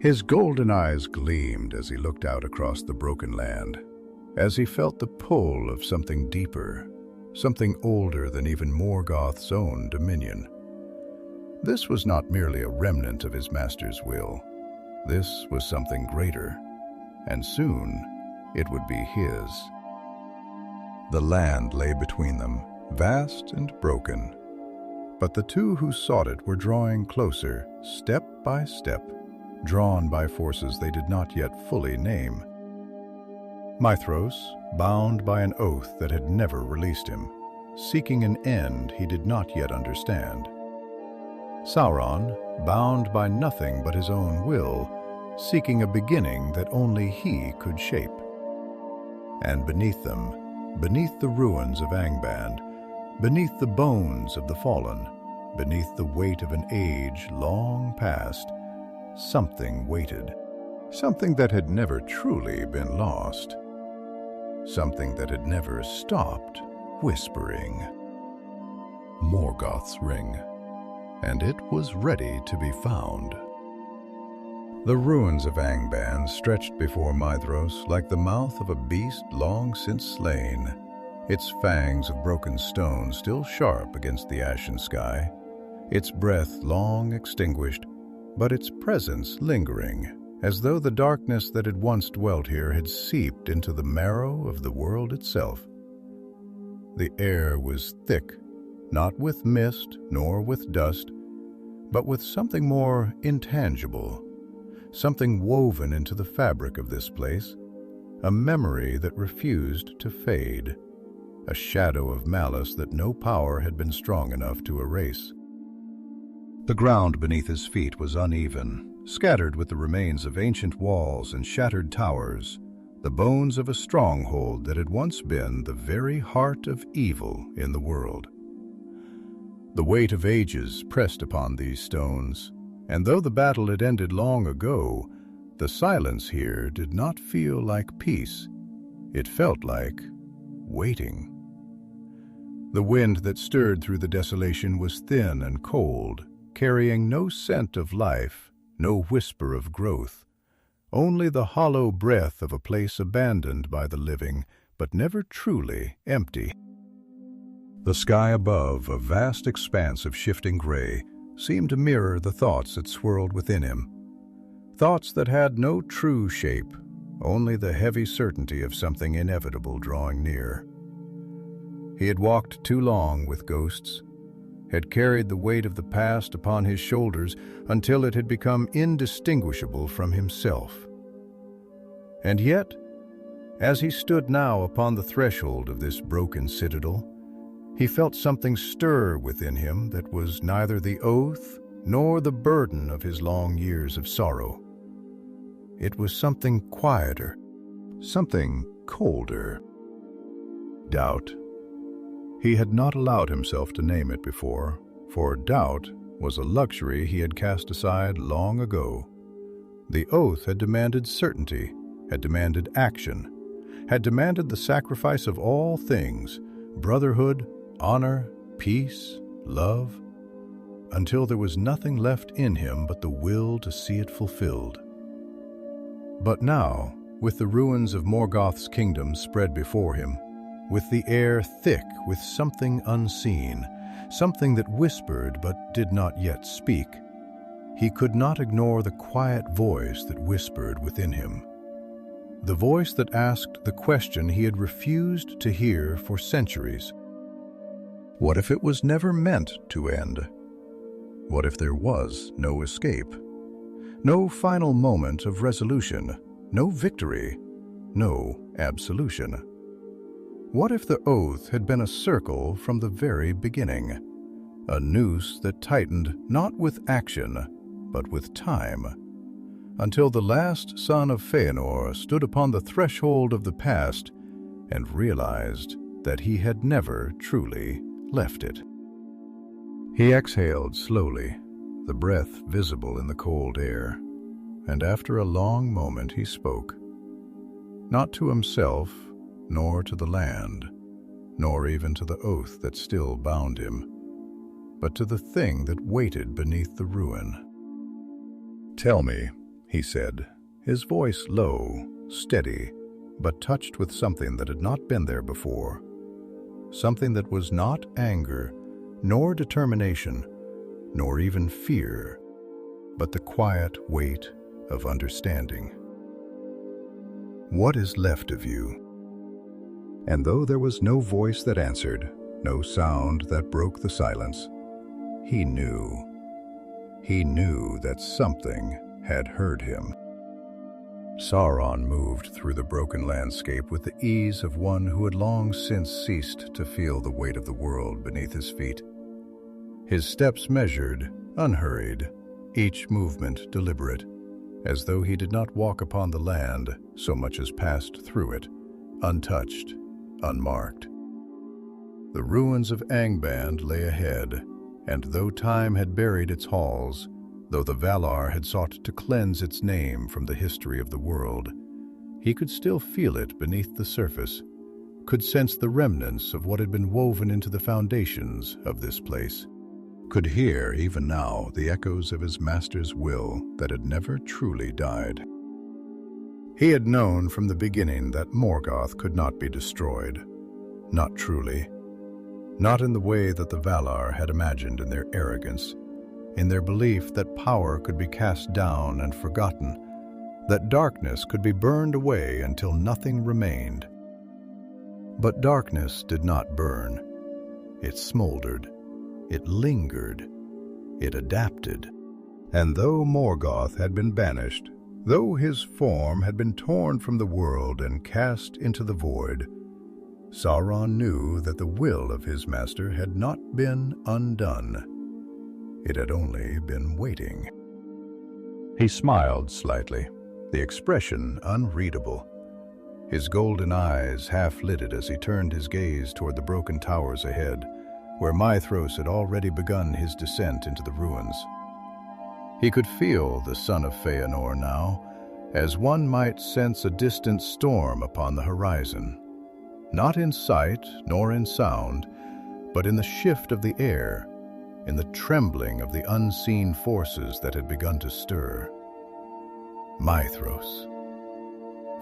His golden eyes gleamed as he looked out across the broken land, as he felt the pull of something deeper, something older than even Morgoth's own dominion. This was not merely a remnant of his master's will. This was something greater, and soon it would be his. The land lay between them, vast and broken, but the two who sought it were drawing closer, step by step, drawn by forces they did not yet fully name. Maedhros, bound by an oath that had never released him, seeking an end he did not yet understand. Sauron, bound by nothing but his own will, seeking a beginning that only he could shape. And beneath them, beneath the ruins of Angband, beneath the bones of the fallen, beneath the weight of an age long past, something waited. Something that had never truly been lost. Something that had never stopped whispering. Morgoth's ring. And it was ready to be found. The ruins of Angband stretched before Maedhros like the mouth of a beast long since slain, its fangs of broken stone still sharp against the ashen sky, its breath long extinguished, but its presence lingering, as though the darkness that had once dwelt here had seeped into the marrow of the world itself. The air was thick, not with mist nor with dust, but with something more intangible, something woven into the fabric of this place, a memory that refused to fade, a shadow of malice that no power had been strong enough to erase. The ground beneath his feet was uneven, scattered with the remains of ancient walls and shattered towers, the bones of a stronghold that had once been the very heart of evil in the world. The weight of ages pressed upon these stones, and though the battle had ended long ago, the silence here did not feel like peace. It felt like waiting. The wind that stirred through the desolation was thin and cold, carrying no scent of life, no whisper of growth, only the hollow breath of a place abandoned by the living, but never truly empty. The sky above, a vast expanse of shifting gray, seemed to mirror the thoughts that swirled within him. Thoughts that had no true shape, only the heavy certainty of something inevitable drawing near. He had walked too long with ghosts, had carried the weight of the past upon his shoulders until it had become indistinguishable from himself. And yet, as he stood now upon the threshold of this broken citadel, he felt something stir within him that was neither the oath nor the burden of his long years of sorrow. It was something quieter, something colder. Doubt. He had not allowed himself to name it before, for doubt was a luxury he had cast aside long ago. The oath had demanded certainty, had demanded action, had demanded the sacrifice of all things, brotherhood, honor, peace, love, until there was nothing left in him but the will to see it fulfilled. But now, with the ruins of Morgoth's kingdom spread before him, with the air thick with something unseen, something that whispered but did not yet speak, he could not ignore the quiet voice that whispered within him. The voice that asked the question he had refused to hear for centuries. What if it was never meant to end? What if there was no escape? No final moment of resolution, no victory, no absolution. What if the oath had been a circle from the very beginning, a noose that tightened not with action, but with time, until the last son of Fëanor stood upon the threshold of the past and realized that he had never truly left it. He exhaled slowly, the breath visible in the cold air, and after a long moment he spoke, not to himself, nor to the land, nor even to the oath that still bound him, but to the thing that waited beneath the ruin. "Tell me," he said, his voice low, steady, but touched with something that had not been there before, something that was not anger, nor determination, nor even fear, but the quiet weight of understanding. "What is left of you?" And though there was no voice that answered, no sound that broke the silence, he knew. He knew that something had heard him. Sauron moved through the broken landscape with the ease of one who had long since ceased to feel the weight of the world beneath his feet. His steps measured, unhurried, each movement deliberate, as though he did not walk upon the land so much as passed through it, untouched, unmarked. The ruins of Angband lay ahead, and though time had buried its halls, though the Valar had sought to cleanse its name from the history of the world, he could still feel it beneath the surface, could sense the remnants of what had been woven into the foundations of this place, could hear even now the echoes of his master's will that had never truly died. He had known from the beginning that Morgoth could not be destroyed, not truly, not in the way that the Valar had imagined in their arrogance, in their belief that power could be cast down and forgotten, that darkness could be burned away until nothing remained. But darkness did not burn. It smoldered, it lingered, it adapted. And though Morgoth had been banished, though his form had been torn from the world and cast into the void, Sauron knew that the will of his master had not been undone. It had only been waiting. He smiled slightly, the expression unreadable. His golden eyes half-lidded as he turned his gaze toward the broken towers ahead, where Maedhros had already begun his descent into the ruins. He could feel the son of Fëanor now, as one might sense a distant storm upon the horizon, not in sight nor in sound, but in the shift of the air, in the trembling of the unseen forces that had begun to stir. Maedhros.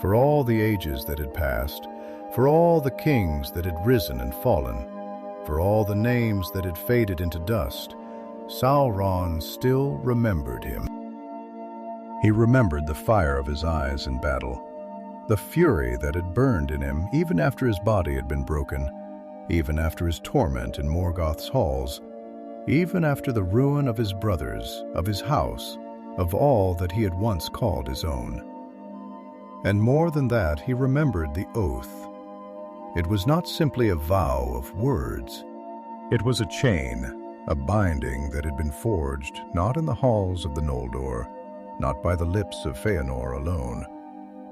For all the ages that had passed, for all the kings that had risen and fallen, for all the names that had faded into dust, Sauron still remembered him. He remembered the fire of his eyes in battle, the fury that had burned in him even after his body had been broken, even after his torment in Morgoth's halls, even after the ruin of his brothers, of his house, of all that he had once called his own. And more than that, he remembered the oath. It was not simply a vow of words. It was a chain, a binding that had been forged not in the halls of the Noldor, not by the lips of Fëanor alone,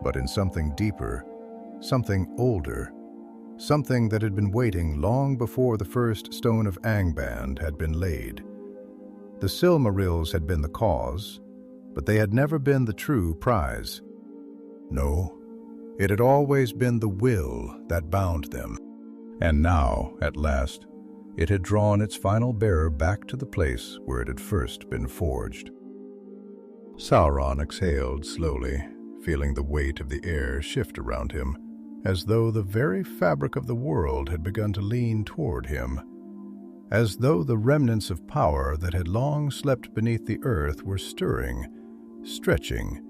but in something deeper, something older, something that had been waiting long before the first stone of Angband had been laid. The Silmarils had been the cause, but they had never been the true prize. No, it had always been the will that bound them. And now, at last, it had drawn its final bearer back to the place where it had first been forged. Sauron exhaled slowly, feeling the weight of the air shift around him, as though the very fabric of the world had begun to lean toward him, as though the remnants of power that had long slept beneath the earth were stirring, stretching,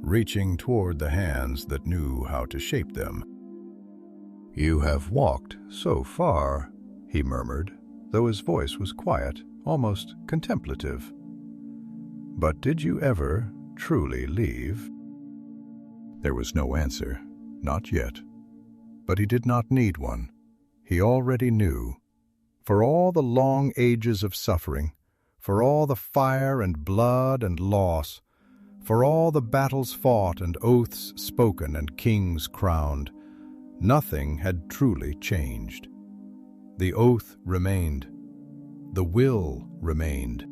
reaching toward the hands that knew how to shape them. "You have walked so far," he murmured, though his voice was quiet, almost contemplative. "But did you ever truly leave?" There was no answer, not yet. But he did not need one. He already knew. For all the long ages of suffering, for all the fire and blood and loss, for all the battles fought and oaths spoken and kings crowned, nothing had truly changed. The oath remained. The will remained.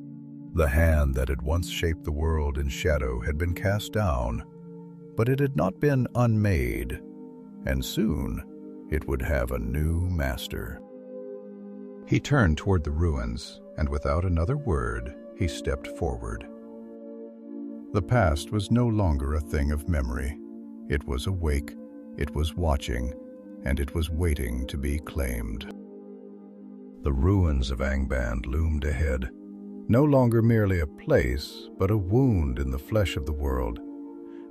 The hand that had once shaped the world in shadow had been cast down, but it had not been unmade, and soon it would have a new master. He turned toward the ruins, and without another word, he stepped forward. The past was no longer a thing of memory. It was awake, it was watching, and it was waiting to be claimed. The ruins of Angband loomed ahead, no longer merely a place, but a wound in the flesh of the world,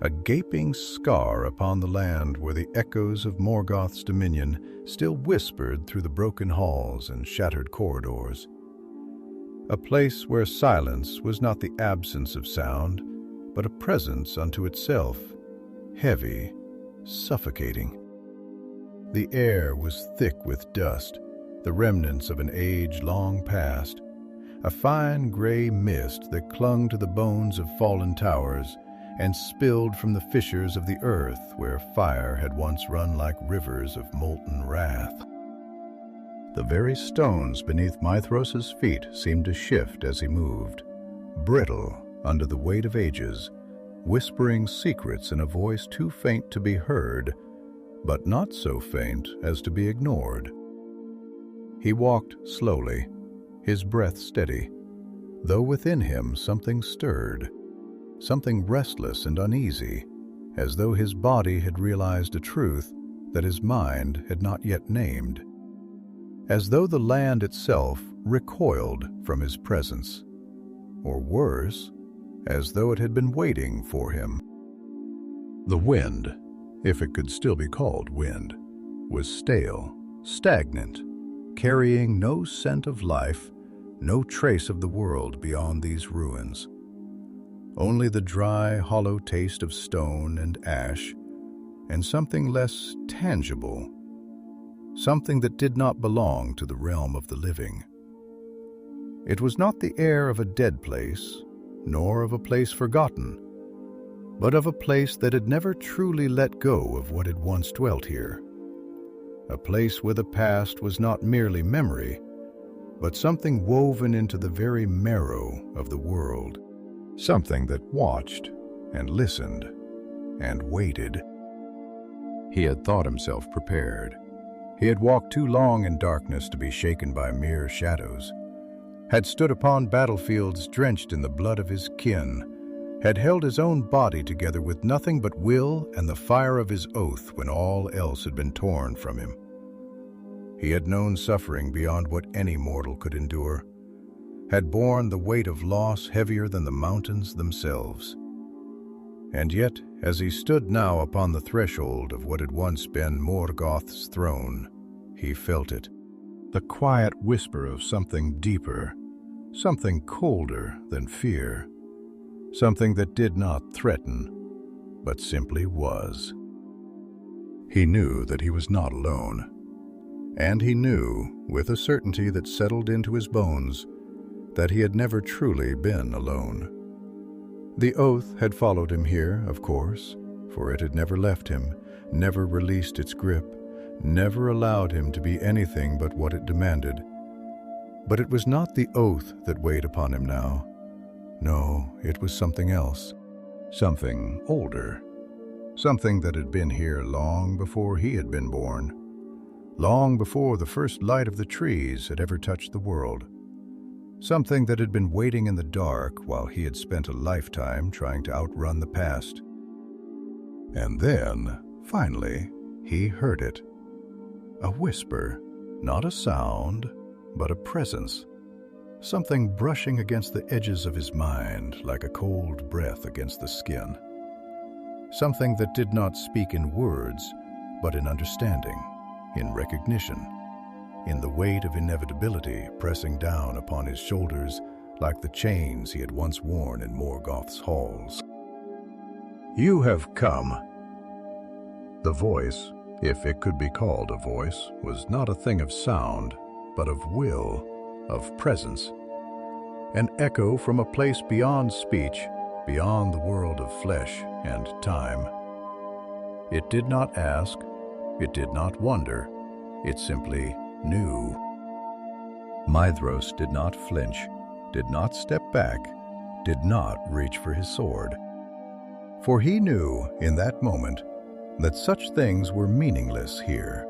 a gaping scar upon the land where the echoes of Morgoth's dominion still whispered through the broken halls and shattered corridors. A place where silence was not the absence of sound, but a presence unto itself, heavy, suffocating. The air was thick with dust, the remnants of an age long past, a fine gray mist that clung to the bones of fallen towers and spilled from the fissures of the earth where fire had once run like rivers of molten wrath. The very stones beneath Maedhros' feet seemed to shift as he moved, brittle under the weight of ages, whispering secrets in a voice too faint to be heard, but not so faint as to be ignored. He walked slowly, his breath steady, though within him something stirred, something restless and uneasy, as though his body had realized a truth that his mind had not yet named, as though the land itself recoiled from his presence, or worse, as though it had been waiting for him. The wind, if it could still be called wind, was stale, stagnant, carrying no scent of life, no trace of the world beyond these ruins. Only the dry, hollow taste of stone and ash, and something less tangible, something that did not belong to the realm of the living. It was not the air of a dead place, nor of a place forgotten, but of a place that had never truly let go of what had once dwelt here. A place where the past was not merely memory, but something woven into the very marrow of the world, something that watched and listened and waited. He had thought himself prepared. He had walked too long in darkness to be shaken by mere shadows, had stood upon battlefields drenched in the blood of his kin, had held his own body together with nothing but will and the fire of his oath when all else had been torn from him. He had known suffering beyond what any mortal could endure, had borne the weight of loss heavier than the mountains themselves. And yet, as he stood now upon the threshold of what had once been Morgoth's throne, he felt it, the quiet whisper of something deeper, something colder than fear, something that did not threaten, but simply was. He knew that he was not alone, and he knew, with a certainty that settled into his bones, that he had never truly been alone. The oath had followed him here, of course, for it had never left him, never released its grip, never allowed him to be anything but what it demanded. But it was not the oath that weighed upon him now. No, it was something else, something older, something that had been here long before he had been born, long before the first light of the trees had ever touched the world, something that had been waiting in the dark while he had spent a lifetime trying to outrun the past. And then, finally, he heard it. A whisper, not a sound, but a presence. Something brushing against the edges of his mind like a cold breath against the skin. Something that did not speak in words, but in understanding, in recognition, in the weight of inevitability pressing down upon his shoulders like the chains he had once worn in Morgoth's halls. "You have come." The voice, if it could be called a voice, was not a thing of sound, but of will, of presence. An echo from a place beyond speech, beyond the world of flesh and time. It did not ask, it did not wonder, it simply knew. Maedhros did not flinch, did not step back, did not reach for his sword. For he knew, in that moment, that such things were meaningless here.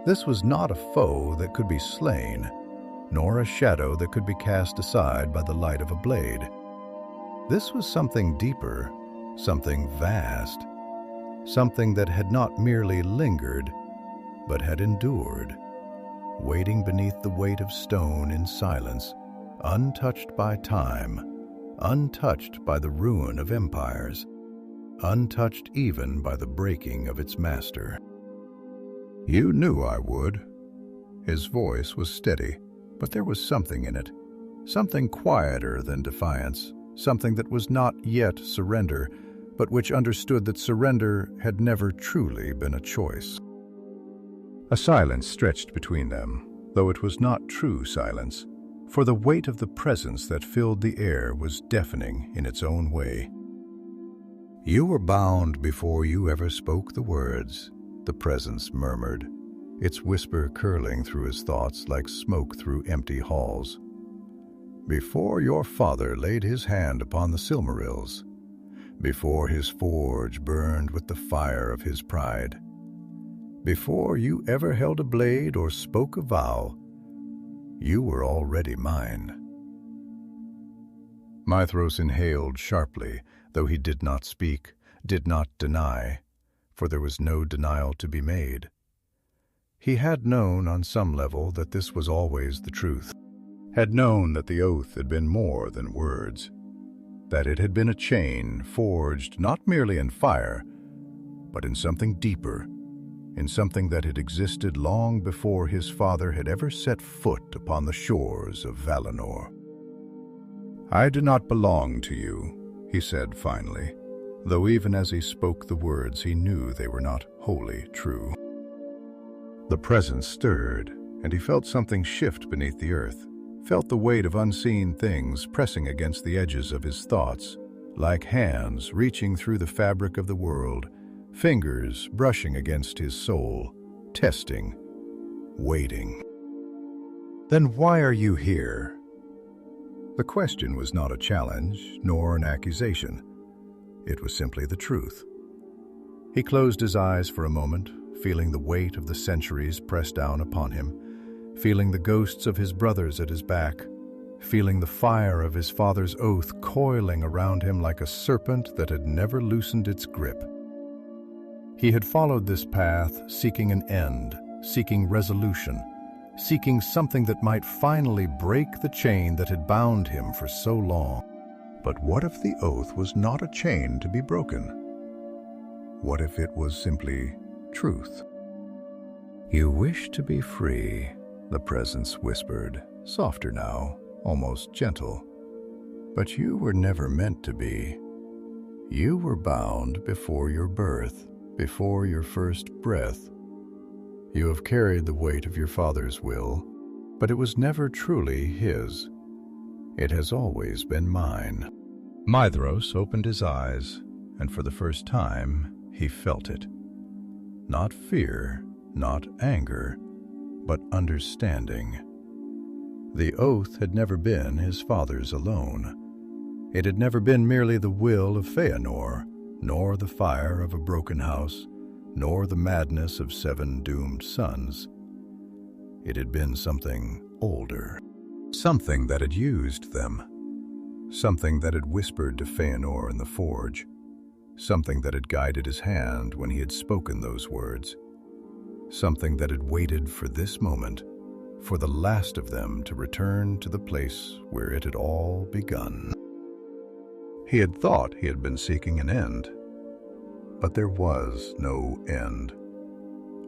This was not a foe that could be slain, nor a shadow that could be cast aside by the light of a blade. This was something deeper, something vast, something that had not merely lingered, but had endured, waiting beneath the weight of stone in silence, untouched by time, untouched by the ruin of empires, untouched even by the breaking of its master. "You knew I would." His voice was steady, but there was something in it, something quieter than defiance, something that was not yet surrender, but which understood that surrender had never truly been a choice. A silence stretched between them, though it was not true silence, for the weight of the presence that filled the air was deafening in its own way. "You were bound before you ever spoke the words," the presence murmured, its whisper curling through his thoughts like smoke through empty halls. "Before your father laid his hand upon the Silmarils, before his forge burned with the fire of his pride, before you ever held a blade or spoke a vow, you were already mine." Maedhros inhaled sharply, though he did not speak, did not deny, for there was no denial to be made. He had known on some level that this was always the truth, had known that the oath had been more than words, that it had been a chain forged not merely in fire, but in something deeper, in something that had existed long before his father had ever set foot upon the shores of Valinor. "I do not belong to you," he said finally, though even as he spoke the words he knew they were not wholly true. The presence stirred, and he felt something shift beneath the earth, felt the weight of unseen things pressing against the edges of his thoughts, like hands reaching through the fabric of the world, fingers brushing against his soul, testing, waiting. "Then why are you here?" The question was not a challenge, nor an accusation. It was simply the truth. He closed his eyes for a moment, feeling the weight of the centuries press down upon him, feeling the ghosts of his brothers at his back, feeling the fire of his father's oath coiling around him like a serpent that had never loosened its grip. He had followed this path, seeking an end, seeking resolution, seeking something that might finally break the chain that had bound him for so long. But what if the oath was not a chain to be broken? What if it was simply truth? "You wish to be free," the presence whispered, softer now, almost gentle. "But you were never meant to be. You were bound before your birth, before your first breath. You have carried the weight of your father's will, but it was never truly his. It has always been mine." Maedhros opened his eyes, and for the first time he felt it. Not fear, not anger, but understanding. The oath had never been his father's alone. It had never been merely the will of Fëanor, nor the fire of a broken house, nor the madness of 7 doomed sons. It had been something older, something that had used them, something that had whispered to Fëanor in the forge, something that had guided his hand when he had spoken those words, something that had waited for this moment, for the last of them to return to the place where it had all begun. He had thought he had been seeking an end, but there was no end.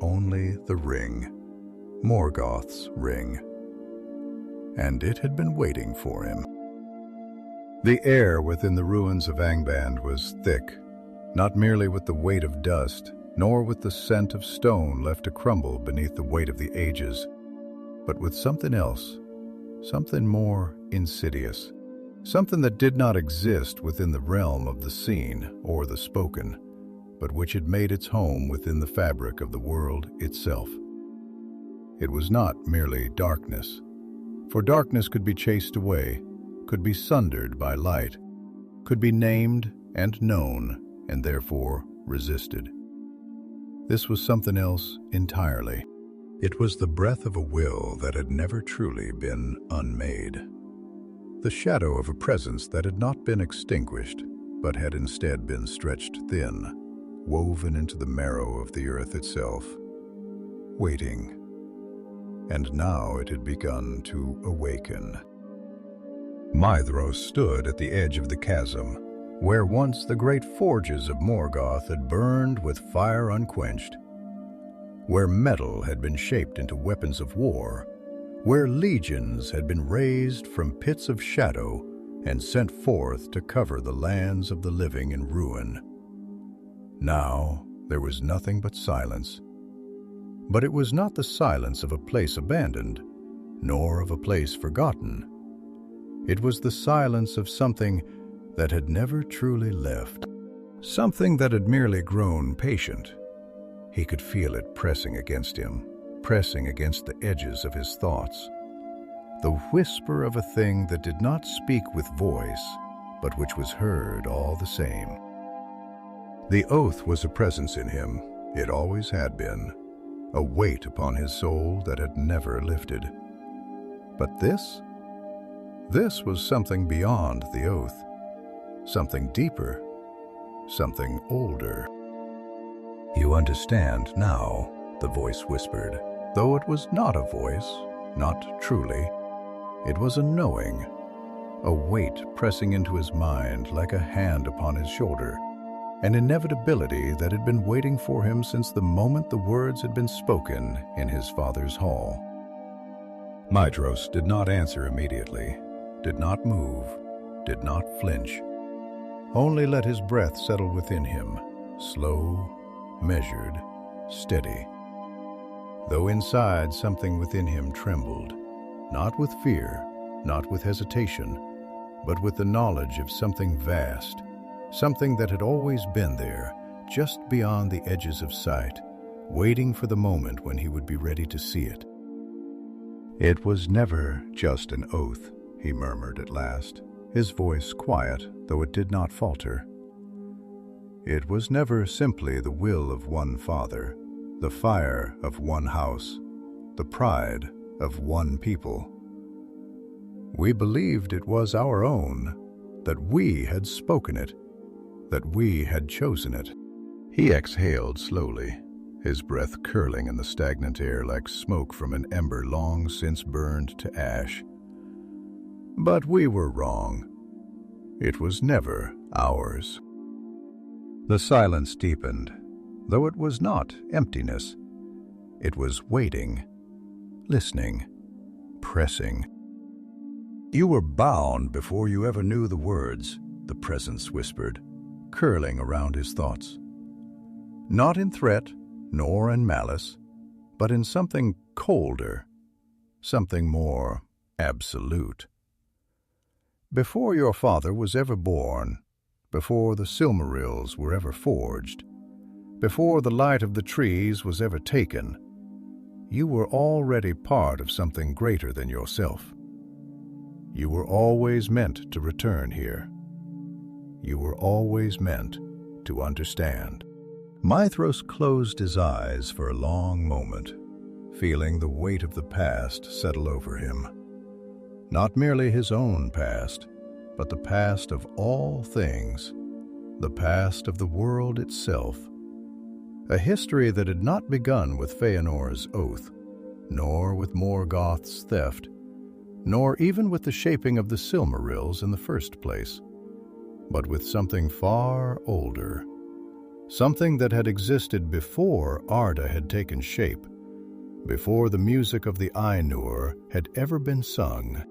Only the ring, Morgoth's ring. And it had been waiting for him. The air within the ruins of Angband was thick, not merely with the weight of dust, nor with the scent of stone left to crumble beneath the weight of the ages, but with something else, something more insidious, something that did not exist within the realm of the seen or the spoken, but which had made its home within the fabric of the world itself. It was not merely darkness, for darkness could be chased away, could be sundered by light, could be named and known, and therefore resisted. This was something else entirely. It was the breath of a will that had never truly been unmade. The shadow of a presence that had not been extinguished, but had instead been stretched thin, woven into the marrow of the earth itself, waiting. And now it had begun to awaken. Maedhros stood at the edge of the chasm, where once the great forges of Morgoth had burned with fire unquenched, where metal had been shaped into weapons of war, where legions had been raised from pits of shadow and sent forth to cover the lands of the living in ruin. Now there was nothing but silence. But it was not the silence of a place abandoned, nor of a place forgotten. It was the silence of something that had never truly left, something that had merely grown patient. He could feel it pressing against him, pressing against the edges of his thoughts. The whisper of a thing that did not speak with voice, but which was heard all the same. The oath was a presence in him, it always had been, a weight upon his soul that had never lifted. But this was something beyond the oath, something deeper, something older. "You understand now," the voice whispered, though it was not a voice, not truly. It was a knowing, a weight pressing into his mind like a hand upon his shoulder, an inevitability that had been waiting for him since the moment the words had been spoken in his father's hall. Maedhros did not answer immediately, did not move, did not flinch. Only let his breath settle within him, slow, measured, steady. Though inside something within him trembled, not with fear, not with hesitation, but with the knowledge of something vast, something that had always been there, just beyond the edges of sight, waiting for the moment when he would be ready to see it. "It was never just an oath," he murmured at last, his voice quiet, though it did not falter. "It was never simply the will of one father, the fire of one house, the pride of one people. We believed it was our own, that we had spoken it, that we had chosen it. He exhaled slowly, his breath curling in the stagnant air like smoke from an ember long since burned to ash. But we were wrong. It was never ours. The silence deepened, though it was not emptiness. It was waiting, listening, pressing. "You were bound before you ever knew the words," the presence whispered, curling around his thoughts. Not in threat, nor in malice, but in something colder, something more absolute. Before your father was ever born, before the Silmarils were ever forged, before the light of the trees was ever taken, you were already part of something greater than yourself. You were always meant to return here. You were always meant to understand. Maedhros closed his eyes for a long moment, feeling the weight of the past settle over him. Not merely his own past, but the past of all things, the past of the world itself. A history that had not begun with Fëanor's oath, nor with Morgoth's theft, nor even with the shaping of the Silmarils in the first place, but with something far older, something that had existed before Arda had taken shape, before the music of the Ainur had ever been sung.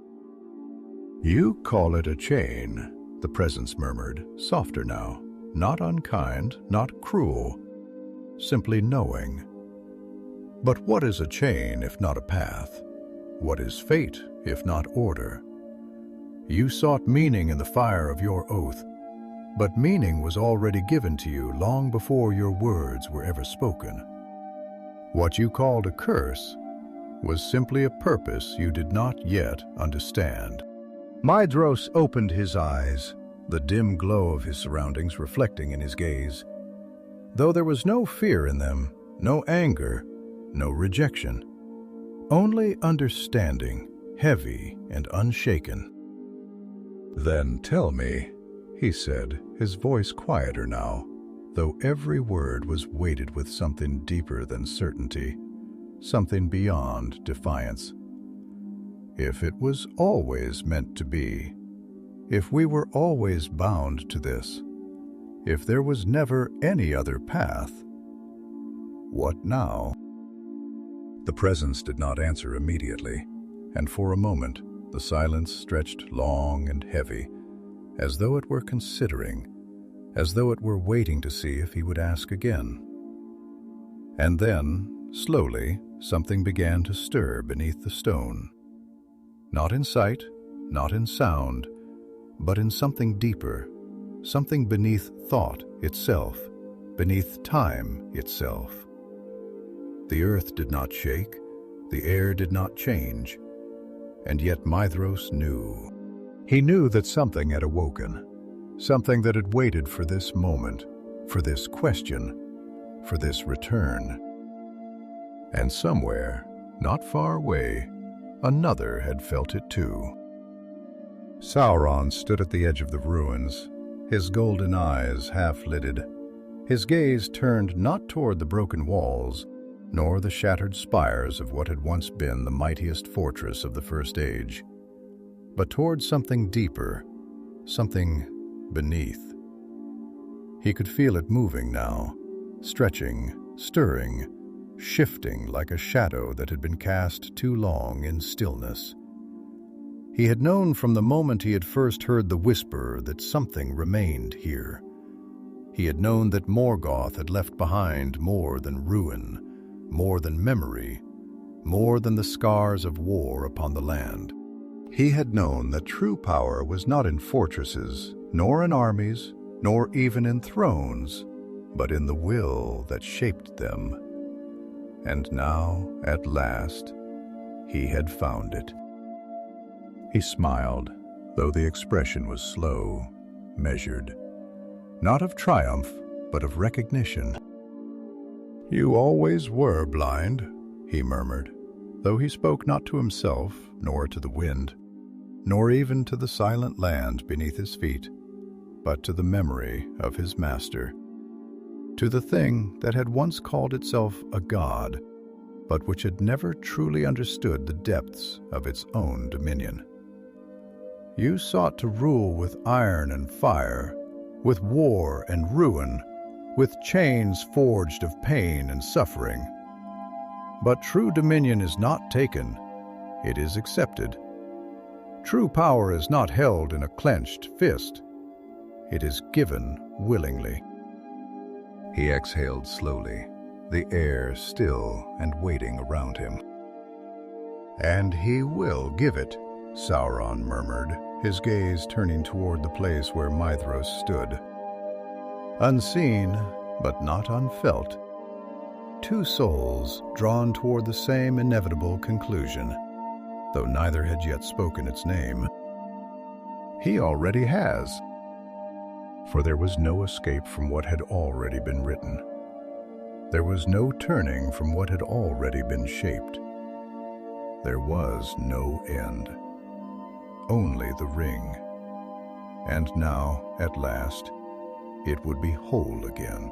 "You call it a chain," the presence murmured, softer now, not unkind, not cruel, simply knowing. "But what is a chain if not a path? What is fate if not order? You sought meaning in the fire of your oath, but meaning was already given to you long before your words were ever spoken. What you called a curse was simply a purpose you did not yet understand." Maedhros opened his eyes, the dim glow of his surroundings reflecting in his gaze. Though there was no fear in them, no anger, no rejection, only understanding, heavy and unshaken. "Then tell me," he said, his voice quieter now, though every word was weighted with something deeper than certainty, something beyond defiance. "If it was always meant to be, if we were always bound to this, if there was never any other path, what now?" The presence did not answer immediately, and for a moment the silence stretched long and heavy, as though it were considering, as though it were waiting to see if he would ask again. And then, slowly, something began to stir beneath the stone. Not in sight, not in sound, but in something deeper, something beneath thought itself, beneath time itself. The earth did not shake, the air did not change, and yet Maedhros knew. He knew that something had awoken, something that had waited for this moment, for this question, for this return. And somewhere, not far away, another had felt it too. Sauron stood at the edge of the ruins, his golden eyes half-lidded, his gaze turned not toward the broken walls, nor the shattered spires of what had once been the mightiest fortress of the First Age, but toward something deeper, something beneath. He could feel it moving now, stretching, stirring, shifting like a shadow that had been cast too long in stillness. He had known from the moment he had first heard the whisper that something remained here. He had known that Morgoth had left behind more than ruin, more than memory, more than the scars of war upon the land. He had known that true power was not in fortresses, nor in armies, nor even in thrones, but in the will that shaped them. And now, at last, he had found it. He smiled, though the expression was slow, measured, not of triumph, but of recognition. "You always were blind," he murmured, though he spoke not to himself nor to the wind. nor even to the silent land beneath his feet, but to the memory of his master, to the thing that had once called itself a god, but which had never truly understood the depths of its own dominion. You sought to rule with iron and fire, with war and ruin, with chains forged of pain and suffering. But true dominion is not taken, it is accepted. True power is not held in a clenched fist, it is given willingly. He exhaled slowly, the air still and waiting around him. "And he will give it," Sauron murmured, his gaze turning toward the place where Maedhros stood. Unseen, but not unfelt, two souls drawn toward the same inevitable conclusion, though neither had yet spoken its name. He already has, for there was no escape from what had already been written. There was no turning from what had already been shaped. There was no end, only the ring. And now, at last, it would be whole again.